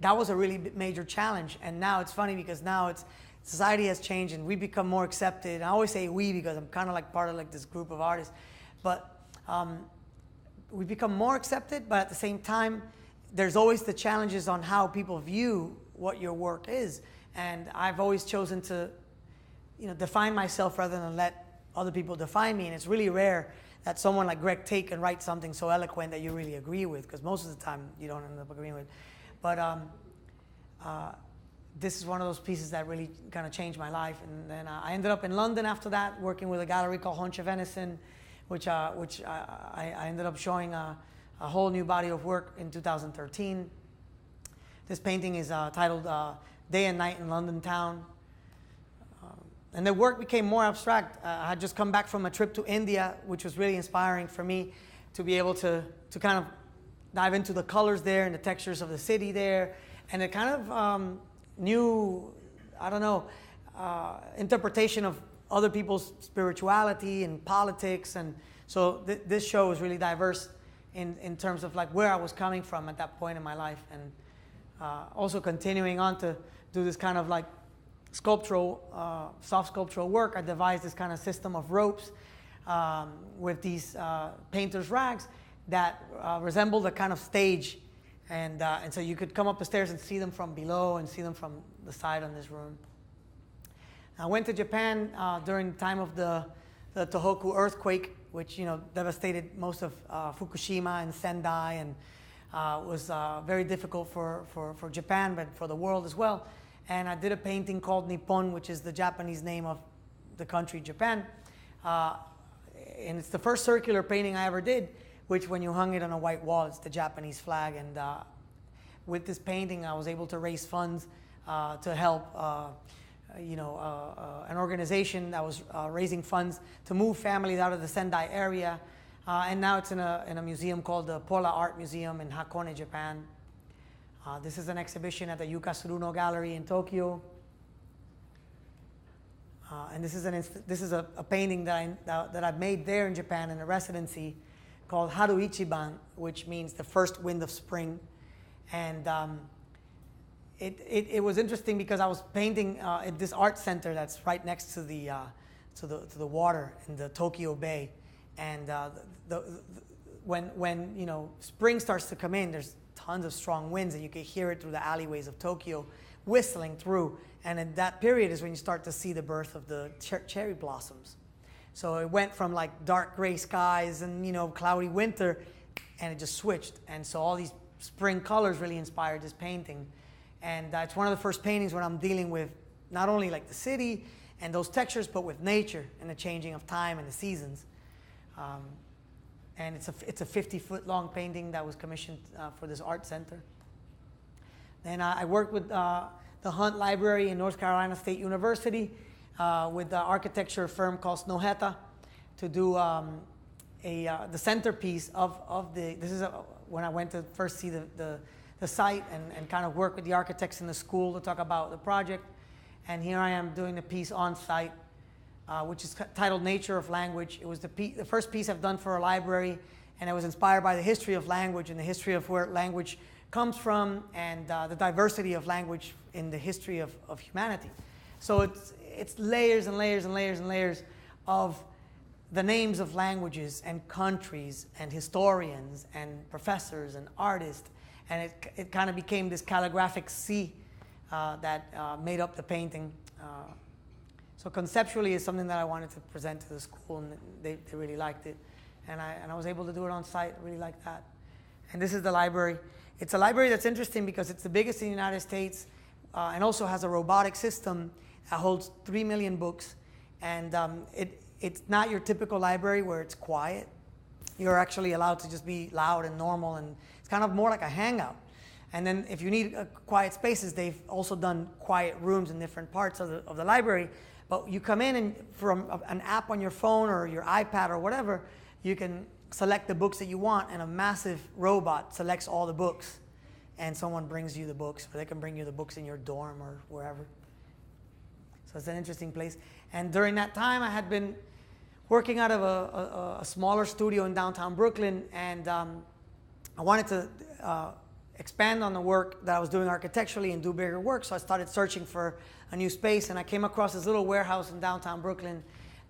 B: that was a really major challenge. And now it's funny because now society has changed and we become more accepted. I always say we because I'm kind of like part of like this group of artists. But we become more accepted, but at the same time, there's always the challenges on how people view what your work is. And I've always chosen to, define myself rather than let other people define me. And it's really rare that someone like Greg Tate can write something so eloquent that you really agree with, because most of the time you don't end up agreeing with. But this is one of those pieces that really kind of changed my life. And then I ended up in London after that, working with a gallery called Honcha Venison, which I ended up showing a whole new body of work in 2013. This painting is titled Day and Night in London Town. And the work became more abstract. I had just come back from a trip to India, which was really inspiring for me to be able to kind of dive into the colors there and the textures of the city there, and a kind of new, interpretation of other people's spirituality and politics. And so this show is really diverse in terms of like where I was coming from at that point in my life, and also continuing on to do this kind of like sculptural, soft sculptural work. I devised this kind of system of ropes with these painter's rags that resembled a kind of stage, and so you could come up the stairs and see them from below and see them from the side on this room. I went to Japan during the time of the Tohoku earthquake, which devastated most of Fukushima and Sendai, and was very difficult for Japan, but for the world as well. And I did a painting called Nippon, which is the Japanese name of the country Japan. And it's the first circular painting I ever did, which when you hung it on a white wall, it's the Japanese flag. And with this painting, I was able to raise funds to help an organization that was raising funds to move families out of the Sendai area. And now it's in a museum called the Pola Art Museum in Hakone, Japan. This is an exhibition at the Yuka Tsuruno Gallery in Tokyo. And this is a painting that I've made there in Japan in a residency called Haru Ichiban, which means the first wind of spring. And it was interesting because I was painting at this art center that's right next to the water in the Tokyo Bay. And when spring starts to come in, there's tons of strong winds, and you could hear it through the alleyways of Tokyo, whistling through. And in that period is when you start to see the birth of the cherry blossoms. So it went from like dark gray skies and, you know, cloudy winter, and it just switched. And so all these spring colors really inspired this painting. And it's one of the first paintings when I'm dealing with not only like the city and those textures, but with nature and the changing of time and the seasons. And it's a 50-foot long painting that was commissioned for this art center. Then I worked with the Hunt Library in North Carolina State University with the architecture firm called Snowhetta to do the centerpiece of the, when I went to first see the site and kind of work with the architects in the school to talk about the project. And here I am doing the piece on site, which is titled Nature of Language. It was the first piece I've done for a library, and it was inspired by the history of language and the history of where language comes from, and the diversity of language in the history of humanity. So it's layers and layers and layers and layers of the names of languages and countries and historians and professors and artists, and it kind of became this calligraphic sea that made up the painting. So conceptually, it's something that I wanted to present to the school, and they really liked it, and I was able to do it on site. I really liked that. And this is the library. It's a library that's interesting because it's the biggest in the United States, and also has a robotic system that holds 3 million books. And it's not your typical library where it's quiet. You're actually allowed to just be loud and normal, and it's kind of more like a hangout. And then if you need quiet spaces, they've also done quiet rooms in different parts of the library. But you come in, and from an app on your phone or your iPad or whatever, you can select the books that you want, and a massive robot selects all the books, and someone brings you the books, or they can bring you the books in your dorm or wherever. So it's an interesting place. And during that time, I had been working out of a smaller studio in downtown Brooklyn, and I wanted to expand on the work that I was doing architecturally and do bigger work, so I started searching for a new space, and I came across this little warehouse in downtown Brooklyn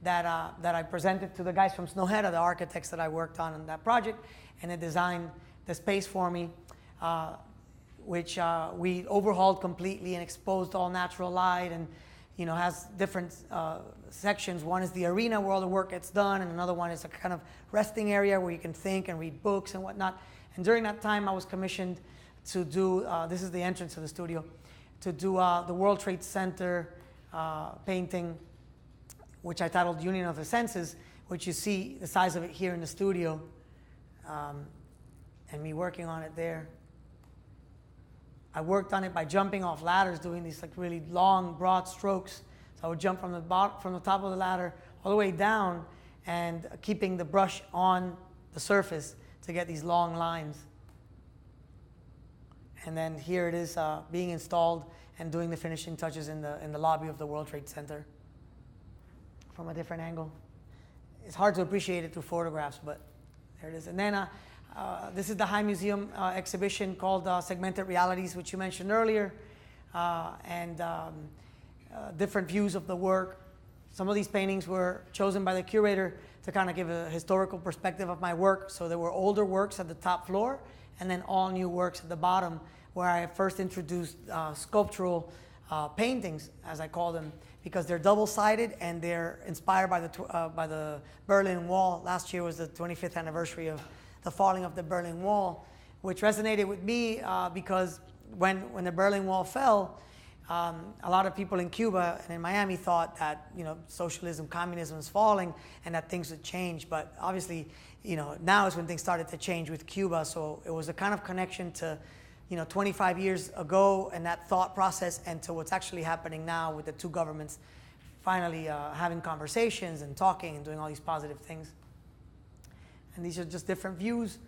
B: that I presented to the guys from Snowhetta, the architects that I worked on that project, and they designed the space for me, which we overhauled completely and exposed all natural light, and has different sections. One is the arena where all the work gets done, and another one is a kind of resting area where you can think and read books and whatnot. And during that time, I was commissioned to do, this is the entrance to the studio, to do the World Trade Center painting, which I titled Union of the Senses, which you see the size of it here in the studio, and me working on it there. I worked on it by jumping off ladders, doing these like really long, broad strokes. So I would jump from the top of the ladder all the way down, and keeping the brush on the surface to get these long lines. And then here it is being installed and doing the finishing touches in the lobby of the World Trade Center from a different angle. It's hard to appreciate it through photographs, but there it is. And then this is the High Museum exhibition called Segmented Realities, which you mentioned earlier, and different views of the work. Some of these paintings were chosen by the curator to kind of give a historical perspective of my work. So there were older works at the top floor, and then all new works at the bottom, where I first introduced sculptural paintings, as I call them, because they're double-sided and they're inspired by the Berlin Wall. Last year was the 25th anniversary of the falling of the Berlin Wall, which resonated with me because when the Berlin Wall fell, a lot of people in Cuba and in Miami thought that socialism, communism was falling and that things would change. But obviously, now is when things started to change with Cuba. So it was a kind of connection to 25 years ago and that thought process, and to what's actually happening now with the two governments finally having conversations and talking and doing all these positive things. And these are just different views.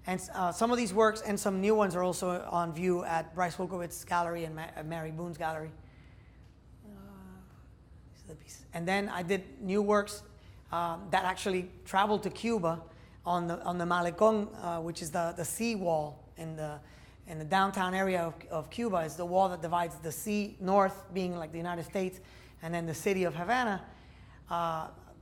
B: And some of these works and some new ones are also on view at Bryce Wolkowitz's gallery and Mary Boone's gallery. And then I did new works that actually traveled to Cuba on the Malecón, which is the sea wall in the downtown area of Cuba. It's the wall that divides the sea, north being like the United States, and then the city of Havana.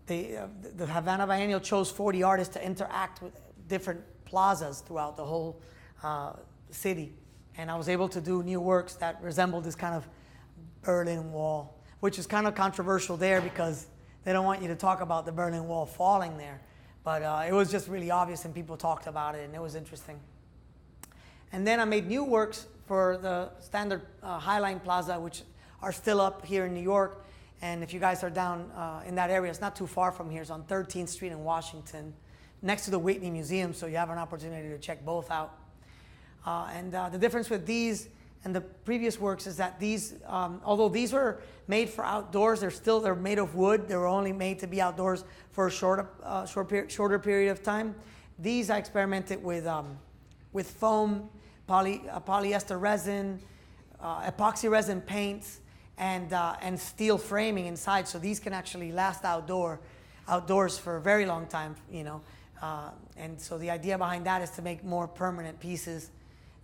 B: The Havana Biennial chose 40 artists to interact with different plazas throughout the whole city. And I was able to do new works that resembled this kind of Berlin Wall, which is kind of controversial there because they don't want you to talk about the Berlin Wall falling there. But it was just really obvious and people talked about it and it was interesting. And then I made new works for the standard Highline Plaza, which are still up here in New York. And if you guys are down in that area, it's not too far from here. It's on 13th Street in Washington, next to the Whitney Museum, so you have an opportunity to check both out. The difference with these and the previous works is that these, although these were made for outdoors, they're made of wood. They were only made to be outdoors for a shorter period of time. These I experimented with foam, polyester resin, epoxy resin paints, and steel framing inside. So these can actually last outdoors for a very long time, you know. And so the idea behind that is to make more permanent pieces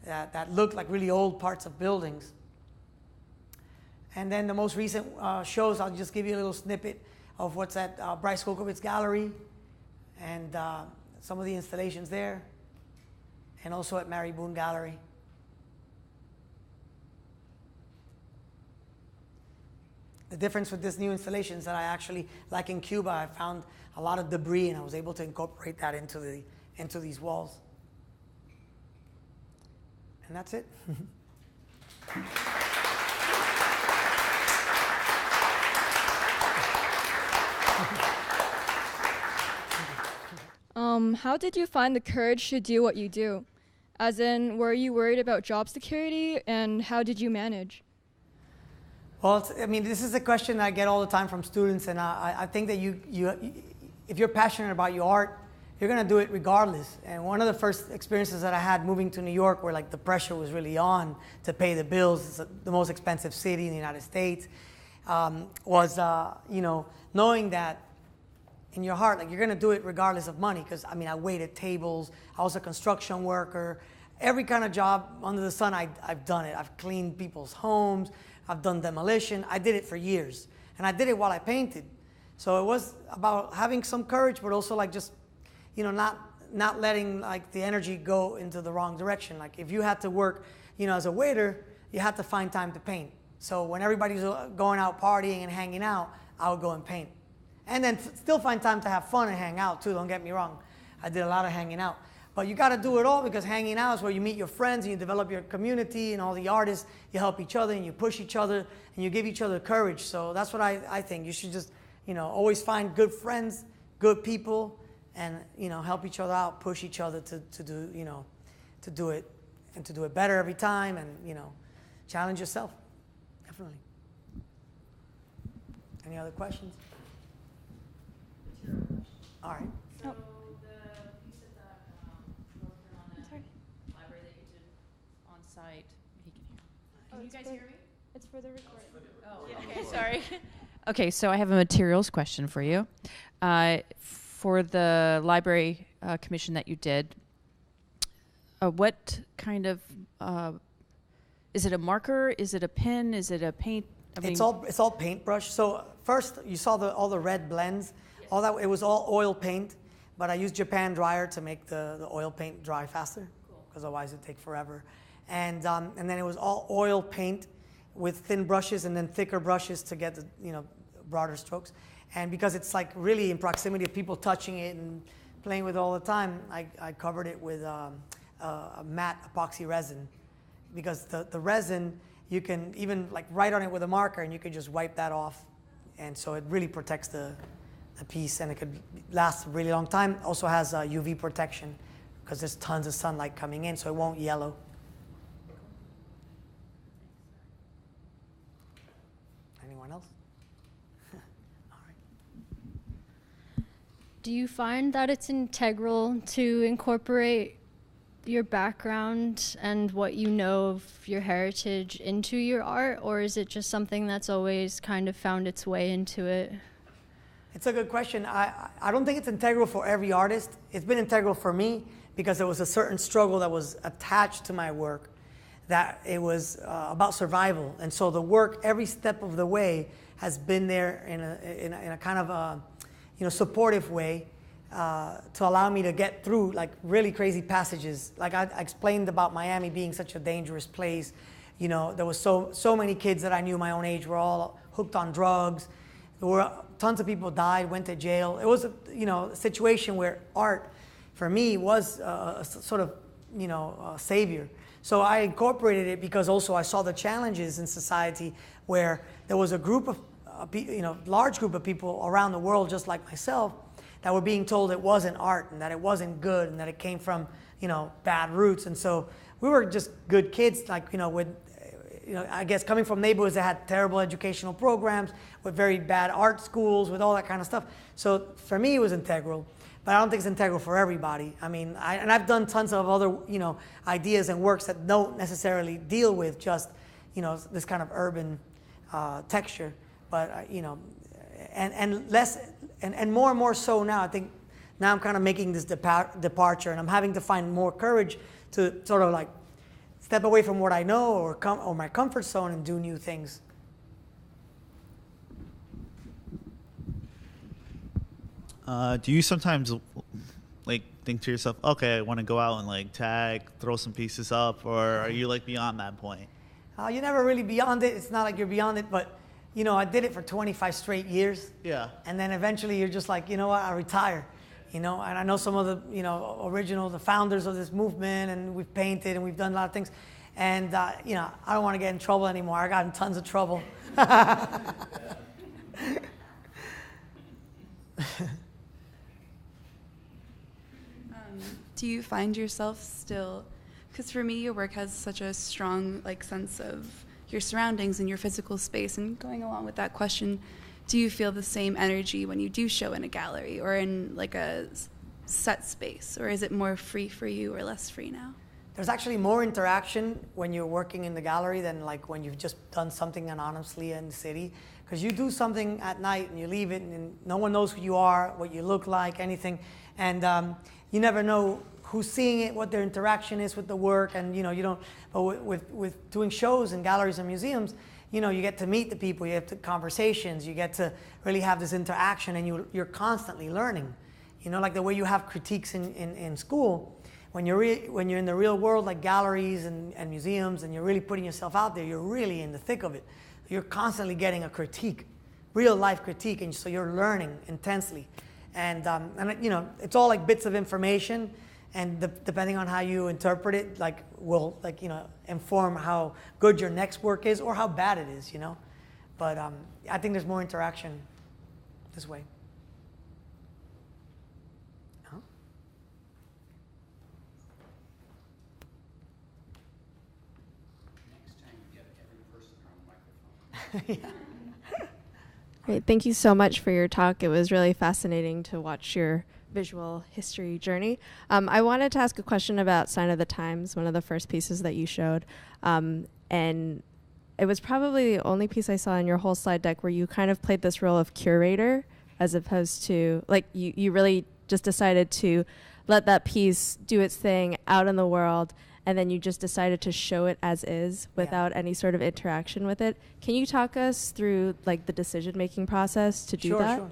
B: that look like really old parts of buildings. And then the most recent shows, I'll just give you a little snippet of what's at Bryce Kokovitz Gallery and some of the installations there, and also at Mary Boone Gallery. The difference with this new installation is that I actually, like in Cuba, I found a lot of debris and I was able to incorporate that into these walls. And that's it.
F: How did you find the courage to do what you do? As in, were you worried about job security, and how did you manage?
B: Well, I mean, this is a question I get all the time from students, and I think that if you're passionate about your art, you're going to do it regardless. And one of the first experiences that I had moving to New York, where like the pressure was really on to pay the bills, it's the most expensive city in the United States, was you know, knowing that in your heart, like you're going to do it regardless of money. Because I mean, I waited tables, I was a construction worker, every kind of job under the sun, I've done it. I've cleaned people's homes, I've done demolition. I did it for years, and I did it while I painted. So it was about having some courage, but also like just, you know, not letting like the energy go into the wrong direction. Like if you had to work, you know, as a waiter, you had to find time to paint. So when everybody's going out partying and hanging out, I would go and paint. And then still find time to have fun and hang out too, don't get me wrong. I did a lot of hanging out. But you got to do it all, because hanging out is where you meet your friends and you develop your community, and all the artists, you help each other and you push each other and you give each other courage. So that's what I think. You should just, you know, always find good friends, good people, and, you know, help each other out, push each other to do, you know, to do it, and to do it better every time, and, you know, challenge yourself. Definitely. Any other questions? All right.
G: So the piece of that library that you did on site, can you guys hear me?
F: It's for the recording.
G: Oh, okay, sorry. Okay, so I have a materials question for you. For the library commission that you did, what kind of, is it a marker? Is it a pen? Is it a paint? I mean,
B: it's all paintbrush. So first you saw all the red blends. Yes. All that, it was all oil paint, but I used Japan dryer to make the oil paint dry faster, because otherwise it'd take forever. And then it was all oil paint with thin brushes and then thicker brushes to get the, you know, broader strokes. And because it's like really in proximity of people touching it and playing with it all the time, I covered it with a matte epoxy resin, because the resin, you can even like write on it with a marker and you can just wipe that off. And so it really protects the piece, and it could last a really long time. Also has UV protection, because there's tons of sunlight coming in, so it won't yellow. Anyone else? All right.
F: Do you find that it's integral to incorporate your background and what you know of your heritage into your art, or is it just something that's always kind of found its way into it?
B: It's a good question. I don't think it's integral for every artist. It's been integral for me because there was a certain struggle that was attached to my work, that it was about survival. And so the work, every step of the way, has been there in a kind of you know, supportive way, to allow me to get through like really crazy passages. Like I explained about Miami being such a dangerous place. You know, there was so many kids that I knew my own age were all hooked on drugs. There were tons of people died, went to jail. It was a, you know, a situation where art, for me, was a sort of, you know, a savior. So I incorporated it because also I saw the challenges in society where there was a group of, you know, large group of people around the world just like myself that were being told it wasn't art and that it wasn't good and that it came from, you know, bad roots. And so we were just good kids, like, you know, with, you know, I guess coming from neighborhoods that had terrible educational programs, with very bad art schools, with all that kind of stuff. So for me, it was integral, but I don't think it's integral for everybody. I mean, and I've done tons of other, you know, ideas and works that don't necessarily deal with just, you know, this kind of urban texture, but you know, and less, and more so now. I think now I'm kind of making this departure, and I'm having to find more courage to sort of like step away from what I know or my comfort zone and do new things.
H: Do you sometimes like think to yourself, okay, I want to go out and like tag, throw some pieces up, or are you like beyond that point?
B: You're never really beyond it. It's not like you're beyond it, but you know, I did it for 25 straight years.
H: Yeah.
B: And then eventually you're just like, you know what, I retire. You know, and I know some of the, you know, the founders of this movement, and we've painted and we've done a lot of things. And, you know, I don't want to get in trouble anymore. I got in tons of trouble.
I: Do you find yourself still, because for me your work has such a strong like sense of your surroundings and your physical space, and going along with that question, do you feel the same energy when you do show in a gallery or in like a set space, or is it more free for you or less free now?
B: There's actually more interaction when you're working in the gallery than like when you've just done something anonymously in the city, because you do something at night and you leave it and no one knows who you are, what you look like, anything, and you never know who's seeing it, what their interaction is with the work, and you know, you don't. But with doing shows in galleries and museums, you know, you get to meet the people, you have conversations, you get to really have this interaction, and you're constantly learning. You know, like the way you have critiques in school, when you're in the real world, like galleries and museums, and you're really putting yourself out there, you're really in the thick of it. You're constantly getting a critique, real life critique, and so you're learning intensely. And you know, it's all like bits of information, and depending on how you interpret it, like will, like, you know, inform how good your next work is or how bad it is, you know. But I think there's more interaction this way. Huh?
A: Next time you get every person on a microphone.
B: Yeah.
J: Great. Thank you so much for your talk. It was really fascinating to watch your visual history journey. I wanted to ask a question about Sign of the Times, one of the first pieces that you showed. And it was probably the only piece I saw in your whole slide deck where you kind of played this role of curator, as opposed to, like, you really just decided to let that piece do its thing out in the world, and then you just decided to show it as is without any sort of interaction with it. Can you talk us through like the decision-making process to do that?
B: Sure.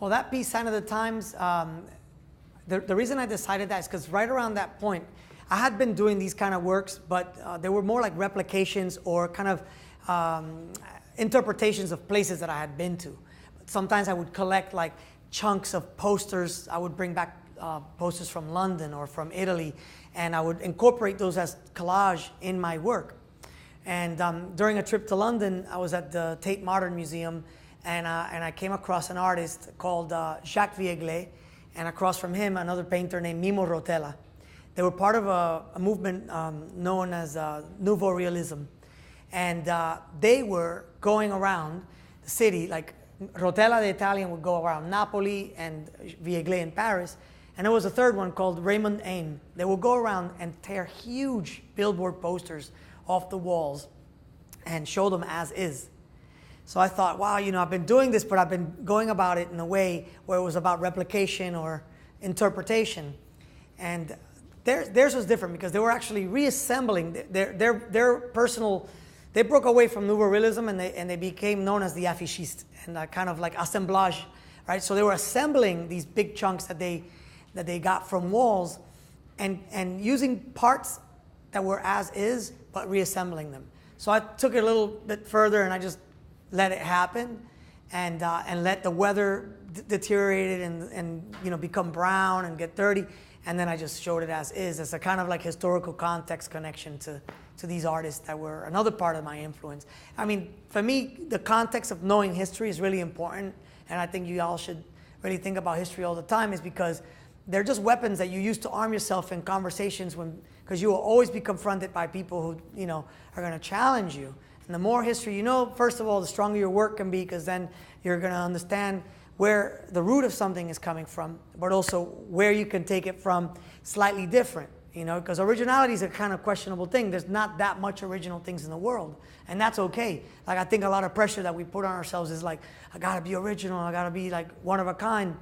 B: Well, that piece, Sign of the Times, the reason I decided that is because right around that point, I had been doing these kind of works, but they were more like replications or kind of interpretations of places that I had been to. Sometimes I would collect like chunks of posters. I would bring back posters from London or from Italy, and I would incorporate those as collage in my work. And during a trip to London, I was at the Tate Modern Museum, and I came across an artist called Jacques Vieglé, and across from him, another painter named Mimo Rotella. They were part of a movement known as Nouveau Realism. And they were going around the city, like Rotella, the Italian, would go around Napoli, and Vieglé in Paris. And there was a third one called Raymond Ain. They would go around and tear huge billboard posters off the walls and show them as is. So I thought, wow, you know, I've been doing this, but I've been going about it in a way where it was about replication or interpretation. And theirs was different because they were actually reassembling their personal. They broke away from Nouveau Realism, and they became known as the affichistes, and kind of like assemblage right? So they were assembling these big chunks that they got from walls and using parts that were as is, but reassembling them. So I took it a little bit further and I just let it happen and let the weather deteriorate it and you know, become brown and get dirty. And then I just showed it as is. It's a kind of like historical context connection to these artists that were another part of my influence. I mean, for me, the context of knowing history is really important. And I think you all should really think about history all the time, is because they're just weapons that you use to arm yourself in conversations because you will always be confronted by people who, you know, are going to challenge you. And the more history you know, first of all, the stronger your work can be, because then you're going to understand where the root of something is coming from, but also where you can take it from slightly different, you know, because originality is a kind of questionable thing. There's not that much original things in the world, and that's okay. Like, I think a lot of pressure that we put on ourselves is like, I gotta be original, I gotta be like one of a kind,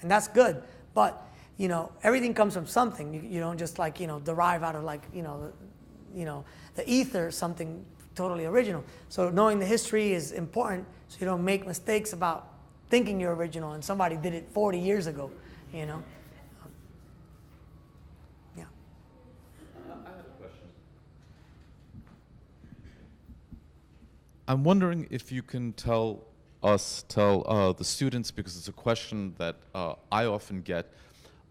B: and that's good. But, you know, everything comes from something. You don't just like, you know, derive out of like, you know, the ether, something totally original. So knowing the history is important so you don't make mistakes about thinking you're original and somebody did it 40 years ago, you know. Yeah.
K: I have a question. I'm wondering if you can tell the students, because it's a question that I often get,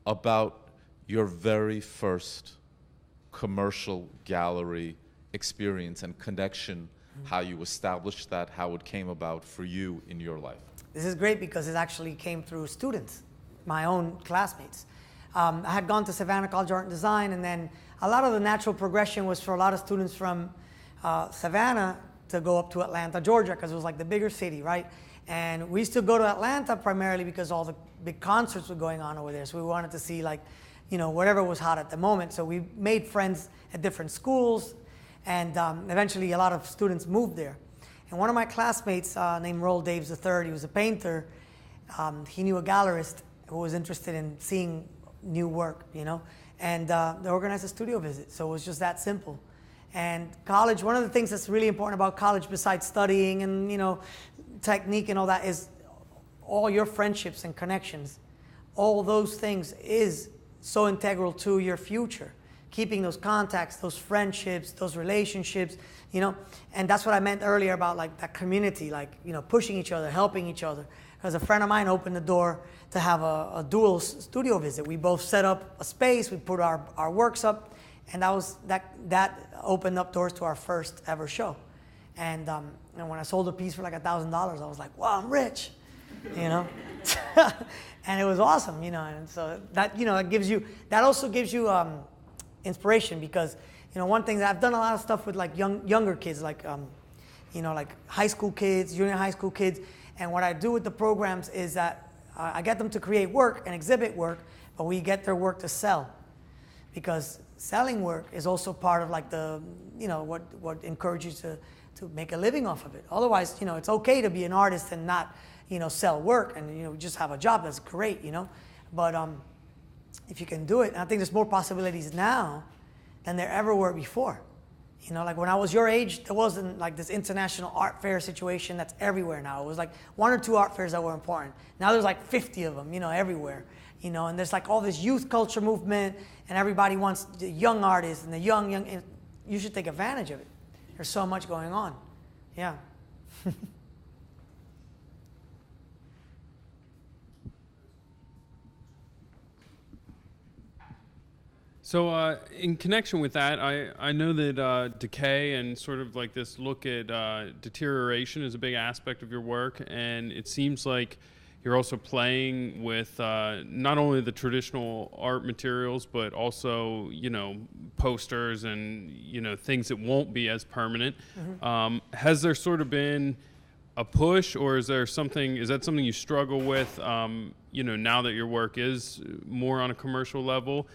K: about your very first commercial gallery experience and connection, how you established that, how it came about for you in your life.
B: This is great because it actually came through students, my own classmates. I had gone to Savannah College of Art and Design, and then a lot of the natural progression was for a lot of students from Savannah to go up to Atlanta, Georgia, because it was like the bigger city, right? And we used to go to Atlanta primarily because all the big concerts were going on over there. So we wanted to see, like, you know, whatever was hot at the moment. So we made friends at different schools, and eventually a lot of students moved there. And one of my classmates named Roll Daves III, he was a painter. He knew a gallerist who was interested in seeing new work, you know, and they organized a studio visit. So it was just that simple. And college, one of the things that's really important about college, besides studying and, you know, technique and all that, is all your friendships and connections. All those things is so integral to your future. Keeping those contacts, those friendships, those relationships, you know, and that's what I meant earlier about like that community, like, you know, pushing each other, helping each other. Because a friend of mine opened the door to have a dual studio visit. We both set up a space, we put our works up, and that opened up doors to our first ever show. And when I sold a piece for like $1,000, I was like, wow, I'm rich, you know. And it was awesome, you know. And so that, you know, that also gives you inspiration, because, you know, one thing that I've done a lot of stuff with like younger kids, like you know, like high school kids, junior high school kids, and what I do with the programs is that I get them to create work and exhibit work, but we get their work to sell, because selling work is also part of like the, you know, what encourages you to make a living off of it. Otherwise, you know, it's okay to be an artist and not, you know, sell work and, you know, just have a job. That's great, you know, but if you can do it, and I think there's more possibilities now than there ever were before. You know, like when I was your age, there wasn't like this international art fair situation that's everywhere now. It was like 1 or 2 art fairs that were important. Now there's like 50 of them, you know, everywhere. You know, and there's like all this youth culture movement, and everybody wants the young artists and the young, and you should take advantage of it. There's so much going on. Yeah.
L: So in connection with that, I know that decay and sort of like this look at deterioration is a big aspect of your work, and it seems like you're also playing with not only the traditional art materials, but also, you know, posters and, you know, things that won't be as permanent. Mm-hmm. Has there sort of been a push, or is that something you struggle with, you know, now that your work is more on a commercial level?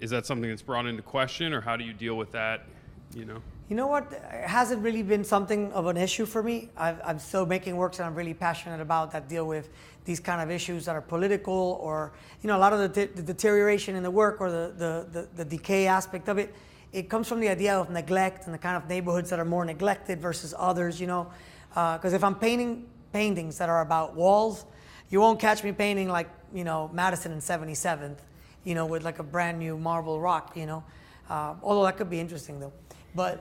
L: Is that something that's brought into question, or how do you deal with that, you know? You know what? It hasn't really been something of an issue for me. I'm still making works that I'm really passionate about that deal with these kind of issues that are political, or, you know, a lot of the deterioration in the work, or the decay aspect of it. It comes from the idea of neglect and the kind of neighborhoods that are more neglected versus others, you know. Because if I'm painting paintings that are about walls,
B: You won't catch me painting like, you know, Madison and 77th, you know, with like a brand new marble rock, you know. Although that could be interesting though. But,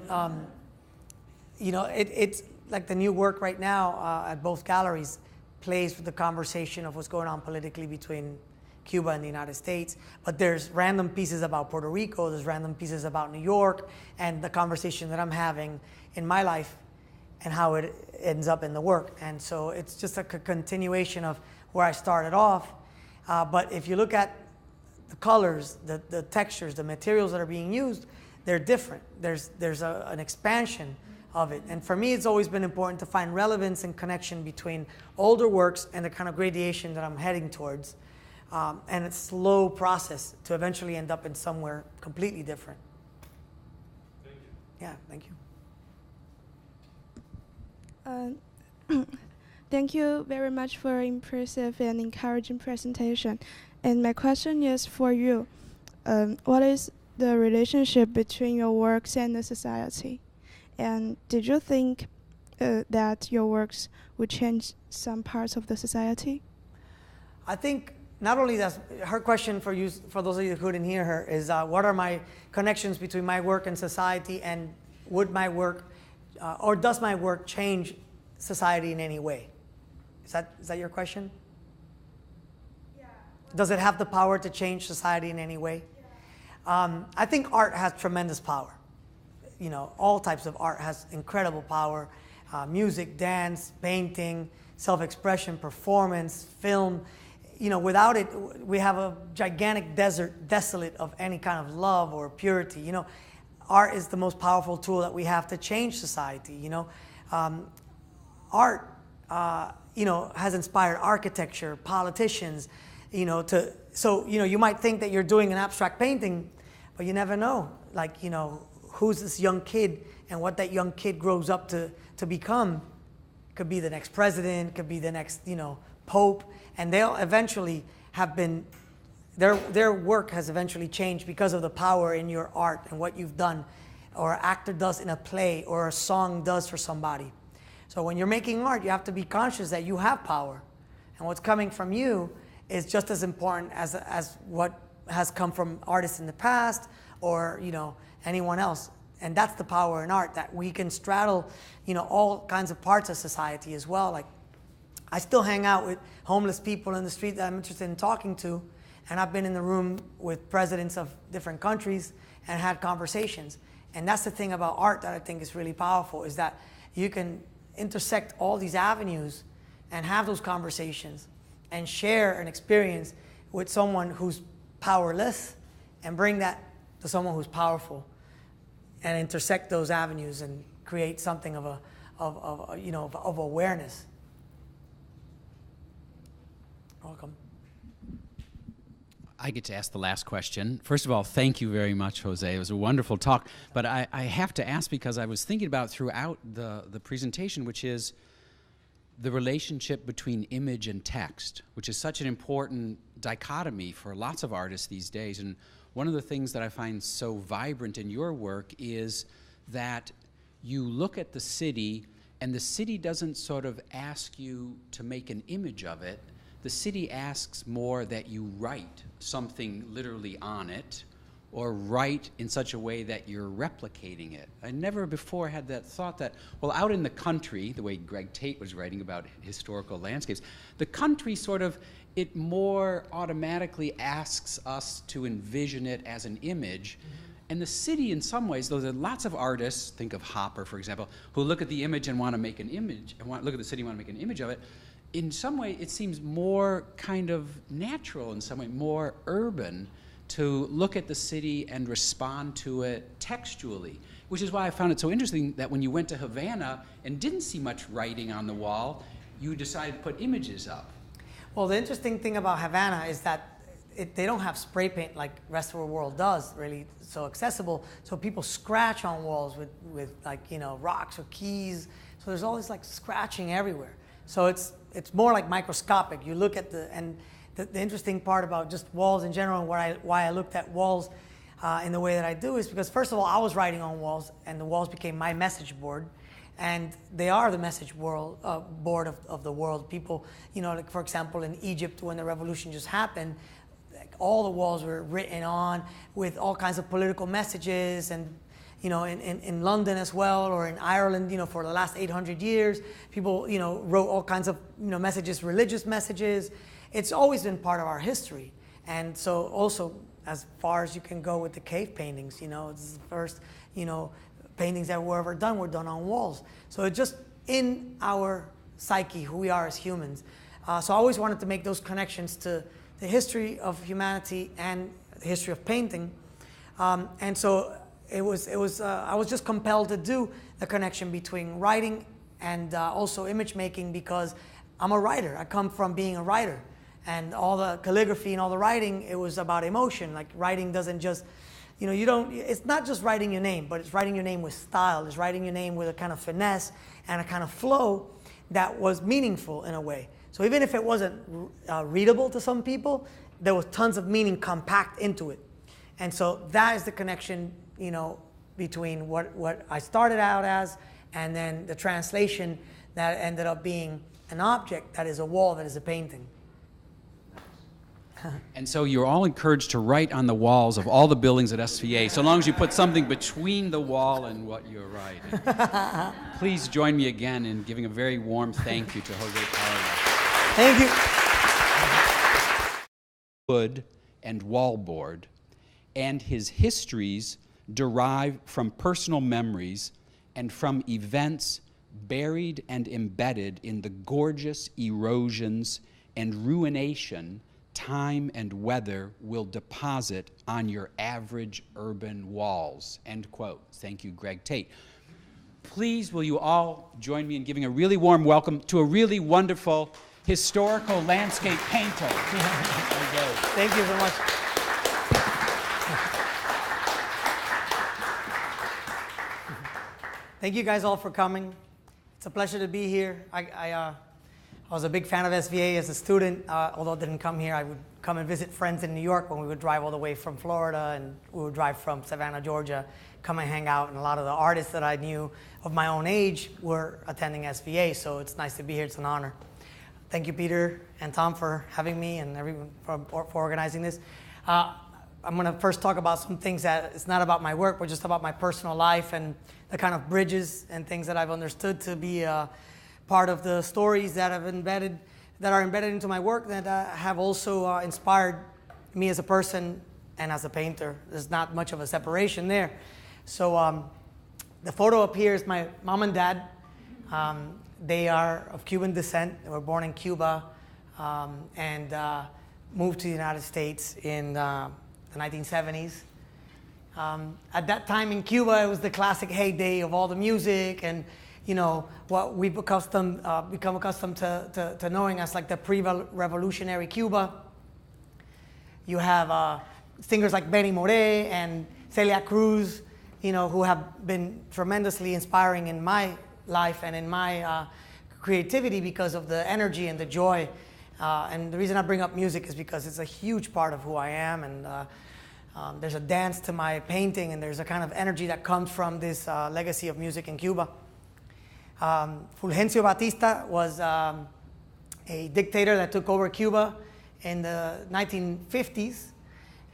B: you know, it's like the new work right now at both galleries plays with the conversation of what's going on politically between Cuba and the United States. But there's random pieces about Puerto Rico, there's random pieces about New York, and the conversation that I'm having in my life and how it ends up in the work. And so it's just a continuation of where I started off. But if you look at the colors, the textures, the materials that are being used, they're different. There's an expansion of it. And for me, it's always been important to find relevance and connection between older works and the kind of gradation that I'm heading towards. And it's a slow process to eventually end up in somewhere completely different.
L: Thank you.
B: Yeah, thank you.
M: Thank you very much for an impressive and encouraging presentation. And my question is for you. What is the relationship between your works and the society? And did you think that your works would change some parts of the society?
B: I think not only that, her question for you, for those of you who couldn't hear her, is what are my connections between my work and society, and would my work, or does my work change society in any way? Is that your question? Yeah. Does it have the power to change society in any way? Yeah. I think art has tremendous power. You know, all types of art has incredible power. Music, dance, painting, self-expression, performance, film. You know, without it, we have a gigantic desert, desolate of any kind of love or purity. You know, art is the most powerful tool that we have to change society. You know, art, you know, has inspired architecture, politicians. You know, so you know, you might think that you're doing an abstract painting, but you never know. Like, you know, who's this young kid and what that young kid grows up to become. Could be the next president, could be the next, you know, pope, and they'll eventually have been, their work has eventually changed because of the power in your art and what you've done, or an actor does in a play, or a song does for somebody. So when you're making art, you have to be conscious that you have power, and what's coming from you is just as important as what has come from artists in the past, or, you know, anyone else. And that's the power in art, that we can straddle, you know, all kinds of parts of society as well. Like, I still hang out with homeless people in the street that I'm interested in talking to, and I've been in the room with presidents of different countries and had conversations. And that's the thing about art that I think is really powerful, is that you can intersect all these avenues and have those conversations and share an experience with someone who's powerless and bring that to someone who's powerful, and intersect those avenues and create something of awareness. Welcome.
A: I get to ask the last question. First of all, thank you very much, Jose. It was a wonderful talk. But I have to ask, because I was thinking about throughout the presentation, which is the relationship between image and text, which is such an important dichotomy for lots of artists these days. And one of the things that I find so vibrant in your work is that you look at the city, and the city doesn't sort of ask you to make an image of it. The city asks more that you write something literally on it, or write in such a way that you're replicating it. I never before had that thought that, well, out in the country, the way Greg Tate was writing about historical landscapes, the country sort of, it more automatically asks us to envision it as an image. And the city, in some ways, though there are lots of artists, think of Hopper, for example, who look at the image and want to make an image, and look at the city and want to make an image of it. In some way, it seems more kind of natural, in some way, more urban, to look at the city and respond to it textually, which is why I found it so interesting that when you went to Havana and didn't see much writing on the wall, you decided to put images up.
B: Well, the interesting thing about Havana is that they don't have spray paint like the rest of the world does, really so accessible. So people scratch on walls with like, you know, rocks or keys. So there's all this like scratching everywhere. So it's more like microscopic. You look at the interesting part about just walls in general, and why I looked at walls in the way that I do, is because, first of all, I was writing on walls, and the walls became my message board. And they are the message board of the world. People, like for example, in Egypt when the revolution just happened, like all the walls were written on with all kinds of political messages, and in London as well, or in Ireland, for the last 800 years, people, wrote all kinds of, messages, religious messages. It's always been part of our history. And so also, as far as you can go with the cave paintings, it's the first, paintings that were ever done were done on walls. So it's just in our psyche, who we are as humans. So I always wanted to make those connections to the history of humanity and the history of painting. And so I was just compelled to do the connection between writing and also image making, because I'm a writer. I come from being a writer. And all the calligraphy and all the writing, it was about emotion. Like writing doesn't just, it's not just writing your name, but it's writing your name with style. It's writing your name with a kind of finesse and a kind of flow that was meaningful in a way. So even if it wasn't readable to some people, there was tons of meaning compact into it. And so that is the connection, between what I started out as and then the translation that ended up being an object that is a wall, that is a painting.
A: And so you're all encouraged to write on the walls of all the buildings at SVA, so long as you put something between the wall and what you're writing. Please join me again in giving a very warm thank you to José Parlá.
B: Thank you.
A: Wood and wallboard, and his histories derive from personal memories and from events buried and embedded in the gorgeous erosions and ruination time and weather will deposit on your average urban walls. End quote. Thank you, Greg Tate. Please, will you all join me in giving a really warm welcome to a really wonderful historical landscape painter.
B: Thank you very much. Thank you guys all for coming. It's a pleasure to be here. I was a big fan of SVA as a student. Although I didn't come here, I would come and visit friends in New York when we would drive all the way from Florida, and we would drive from Savannah, Georgia, come and hang out. And a lot of the artists that I knew of my own age were attending SVA, so it's nice to be here. It's an honor. Thank you, Peter and Tom, for having me, and everyone for organizing this. I'm going to first talk about some things that it's not about my work, but just about my personal life and the kind of bridges and things that I've understood to be part of the stories that are embedded into my work that have also inspired me as a person and as a painter. There's not much of a separation there. So the photo up here is my mom and dad. They are of Cuban descent. They were born in Cuba and moved to the United States in the 1970s. At that time in Cuba, it was the classic heyday of all the music and, you know, what we've become accustomed to knowing as like the pre-revolutionary Cuba. You have singers like Benny Moré and Celia Cruz, you know, who have been tremendously inspiring in my life and in my creativity because of the energy and the joy. And the reason I bring up music is because it's a huge part of who I am, and there's a dance to my painting, and there's a kind of energy that comes from this legacy of music in Cuba. Fulgencio Batista was a dictator that took over Cuba in the 1950s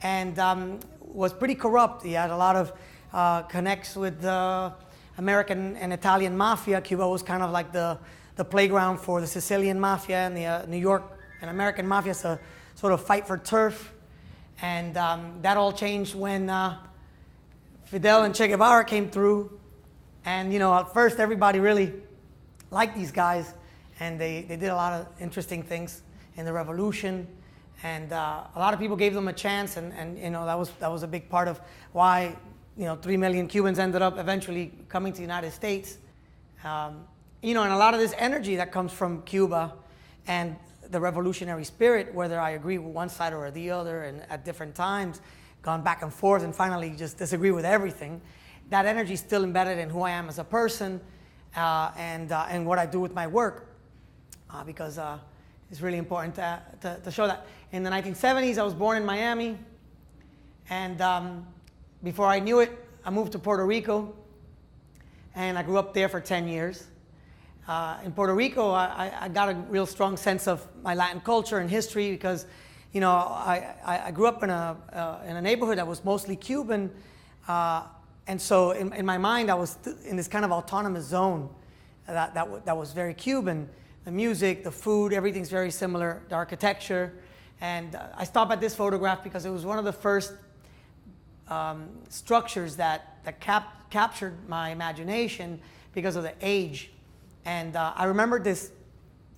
B: and was pretty corrupt. He had a lot of connects with the American and Italian mafia. Cuba was kind of like the playground for the Sicilian mafia and the New York and American mafia, so sort of fight for turf. And that all changed when Fidel and Che Guevara came through. And, you know, at first everybody really liked these guys, and they did a lot of interesting things in the revolution. And a lot of people gave them a chance, and you know, that was a big part of why, you know, 3 million Cubans ended up eventually coming to the United States. You know, and a lot of this energy that comes from Cuba and the revolutionary spirit, whether I agree with one side or the other, and at different times, gone back and forth, and finally just disagree with everything, that energy is still embedded in who I am as a person and what I do with my work, because it's really important to show that. In the 1970s, I was born in Miami, and before I knew it, I moved to Puerto Rico. and I grew up there for 10 years. In Puerto Rico, I got a real strong sense of my Latin culture and history because, you know, I grew up in a neighborhood that was mostly Cuban, and so in my mind, I was in this kind of autonomous zone that was very Cuban. The music, the food, everything's very similar, the architecture. And I stopped at this photograph because it was one of the first structures that captured my imagination because of the age. And I remembered this,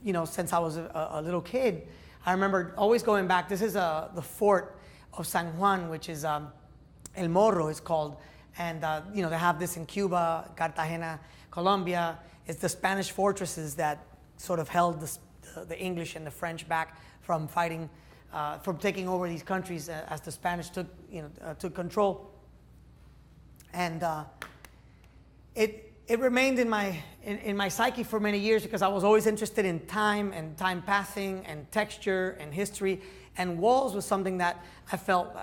B: you know, since I was a little kid. I remember always going back. This is the fort of San Juan, which is El Morro, it's called. And, you know, they have this in Cuba, Cartagena, Colombia. It's the Spanish fortresses that sort of held the English and the French back from fighting, from taking over these countries as the Spanish took control. And it remained in my psyche for many years because I was always interested in time and time passing and texture and history. And walls was something that I felt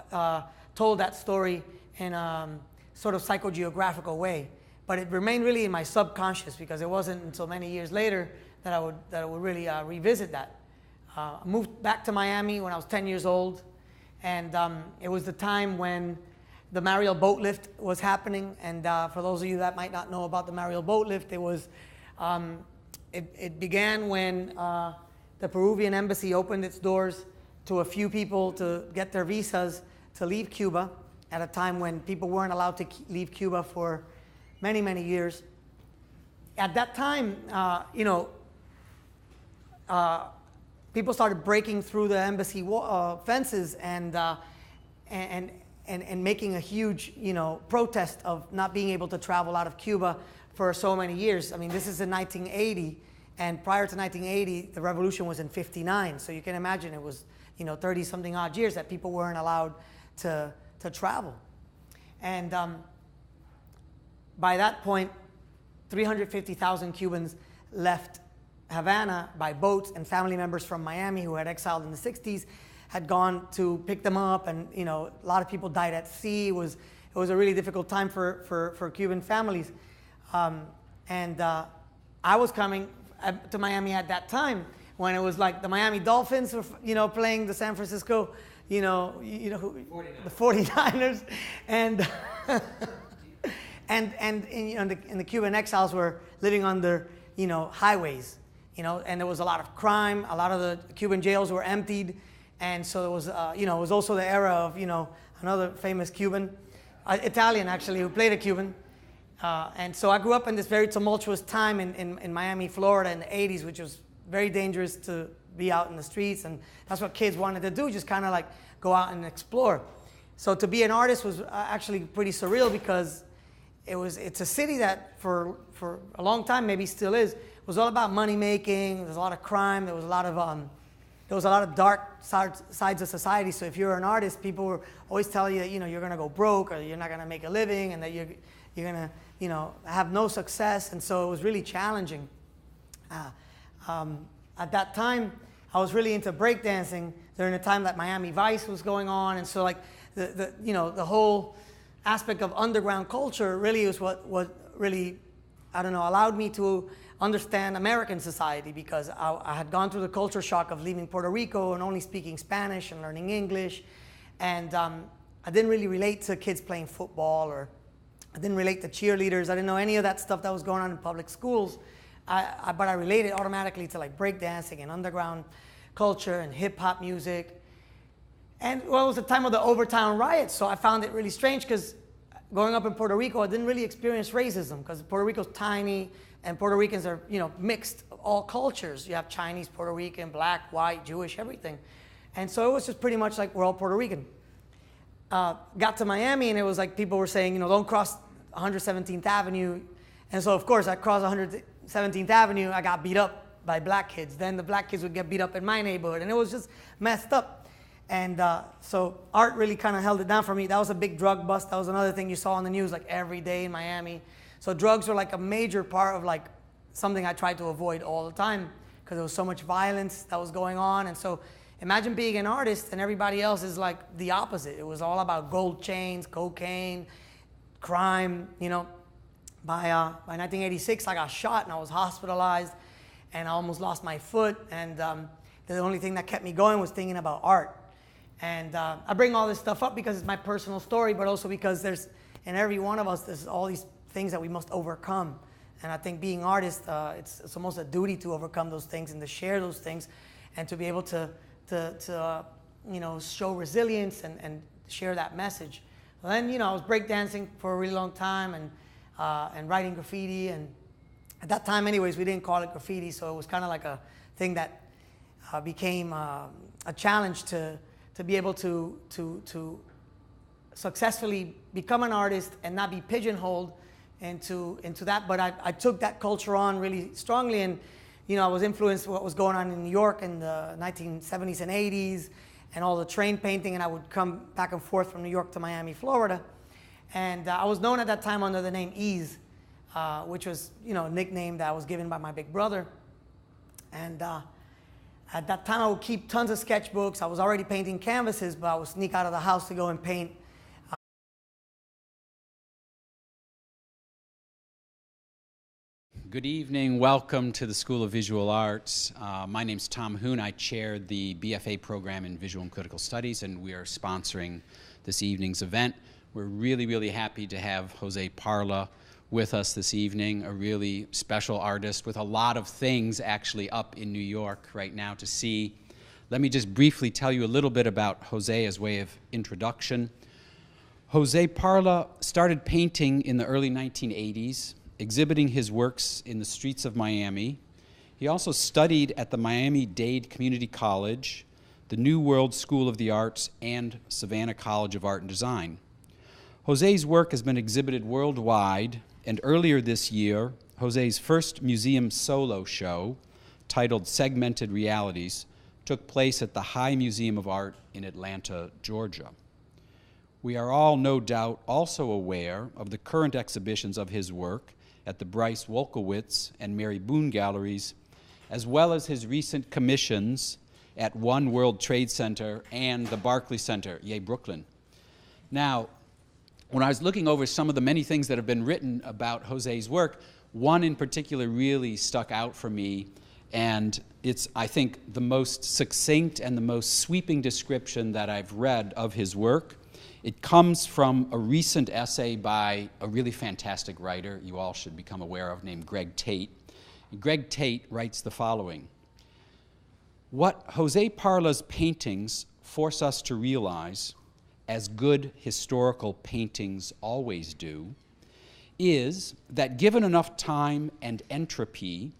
B: told that story in a sort of psychogeographical way. But it remained really in my subconscious because it wasn't until many years later that I would really revisit that. I moved back to Miami when I was 10 years old, and it was the time when the Mariel boat lift was happening. And for those of you that might not know about the Mariel boat lift, it was it began when the Peruvian embassy opened its doors to a few people to get their visas to leave Cuba at a time when people weren't allowed to leave Cuba for many, many years. At that time, you know, people started breaking through the embassy fences and making a huge, you know, protest of not being able to travel out of Cuba for so many years. I mean, this is in 1980, and prior to 1980, the revolution was in 59. So you can imagine it was, you know, 30-something odd years that people weren't allowed to travel. And by that point, 350,000 Cubans left Havana by boats, and family members from Miami who had exiled in the 60s had gone to pick them up, and, you know, a lot of people died at sea. It was a really difficult time for Cuban families. I was coming to Miami at that time when it was like the Miami Dolphins were, you know, playing the San Francisco, the 49ers, and and the Cuban exiles were living under, you know, highways, you know, and there was a lot of crime. A lot of the Cuban jails were emptied, and so it was, you know, it was also the era of, you know, another famous Cuban, Italian actually, who played a Cuban. And so I grew up in this very tumultuous time in Miami, Florida in the 80s, which was very dangerous to be out in the streets, and that's what kids wanted to do, just kind of like go out and explore. So to be an artist was actually pretty surreal because it's a city that for a long time, maybe still is, was all about money making. There was a lot of crime. There was a lot of dark sides of society. So if you're an artist, people were always telling you that, you know, you're going to go broke or you're not going to make a living, and that you're going to, you know, have no success. And so it was really challenging. At that time, I was really into breakdancing during the time that Miami Vice was going on, and so like the whole aspect of underground culture really is what really, I don't know, allowed me to understand American society, because I had gone through the culture shock of leaving Puerto Rico and only speaking Spanish and learning English, and I didn't really relate to kids playing football, or I didn't relate to cheerleaders. I didn't know any of that stuff that was going on in public schools. But I related automatically to like breakdancing and underground culture and hip hop music. And well, it was the time of the Overtown riots, so I found it really strange because growing up in Puerto Rico, I didn't really experience racism because Puerto Rico's tiny and Puerto Ricans are, you know, mixed, all cultures. You have Chinese, Puerto Rican, black, white, Jewish, everything. And so it was just pretty much like we're all Puerto Rican. Got to Miami and it was like people were saying, you know, don't cross 117th Avenue. And so of course I crossed 117th Avenue, I got beat up by black kids. Then the black kids would get beat up in my neighborhood, and it was just messed up. And so art really kind of held it down for me. That was a big drug bust. That was another thing you saw on the news like every day in Miami. So drugs were like a major part of like something I tried to avoid all the time because there was so much violence that was going on. And so imagine being an artist and everybody else is like the opposite. It was all about gold chains, cocaine, crime, you know. By 1986, I got shot and I was hospitalized, and I almost lost my foot. And the only thing that kept me going was thinking about art. And I bring all this stuff up because it's my personal story, but also because there's, in every one of us, there's all these things that we must overcome. And I think being artists, it's almost a duty to overcome those things and to share those things, and to be able to you know, show resilience and share that message. Well, then, you know, I was breakdancing for a really long time, and writing graffiti. And at that time, anyways, we didn't call it graffiti, so it was kind of like a thing that became a challenge to be able to successfully become an artist and not be pigeonholed into that. But I took that culture on really strongly, and you know, I was influenced by what was going on in New York in the 1970s and 80s, and all the train painting, and I would come back and forth from New York to Miami, Florida. And I was known at that time under the name Ease, which was, you know, a nickname that was given by my big brother. And at that time, I would keep tons of sketchbooks. I was already painting canvases, but I would sneak out of the house to go and paint.
A: Good evening. Welcome to the School of Visual Arts. My name's Tom Hoon. I chair the BFA program in Visual and Critical Studies, and we are sponsoring this evening's event. We're really, really happy to have José Parlá with us this evening, a really special artist with a lot of things actually up in New York right now to see. Let me just briefly tell you a little bit about José as way of introduction. José Parlá started painting in the early 1980s, exhibiting his works in the streets of Miami. He also studied at the Miami-Dade Community College, the New World School of the Arts, and Savannah College of Art and Design. José's work has been exhibited worldwide, and earlier this year, José's first museum solo show, titled Segmented Realities, took place at the High Museum of Art in Atlanta, Georgia. We are all, no doubt, also aware of the current exhibitions of his work at the Bryce Wolkowitz and Mary Boone Galleries, as well as his recent commissions at One World Trade Center and the Barclays Center, yay, Brooklyn. Now, when I was looking over some of the many things that have been written about José's work, one in particular really stuck out for me, and it's, I think, the most succinct and the most sweeping description that I've read of his work. It comes from a recent essay by a really fantastic writer you all should become aware of, named Greg Tate. And Greg Tate writes the following: "What José Parlá's paintings force us to realize, as good historical paintings always do, is that given enough time and entropy,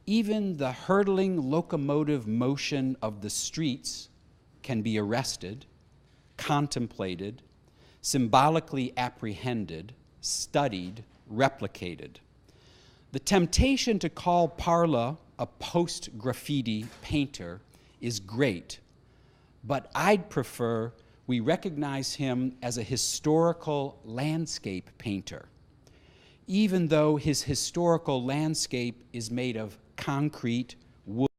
A: even the hurtling locomotive motion of the streets can be arrested, contemplated, symbolically apprehended, studied, replicated. The temptation to call Parlá a post-graffiti painter is great, but I'd prefer we recognize him as a historical landscape painter, even though his historical landscape is made of concrete, wood,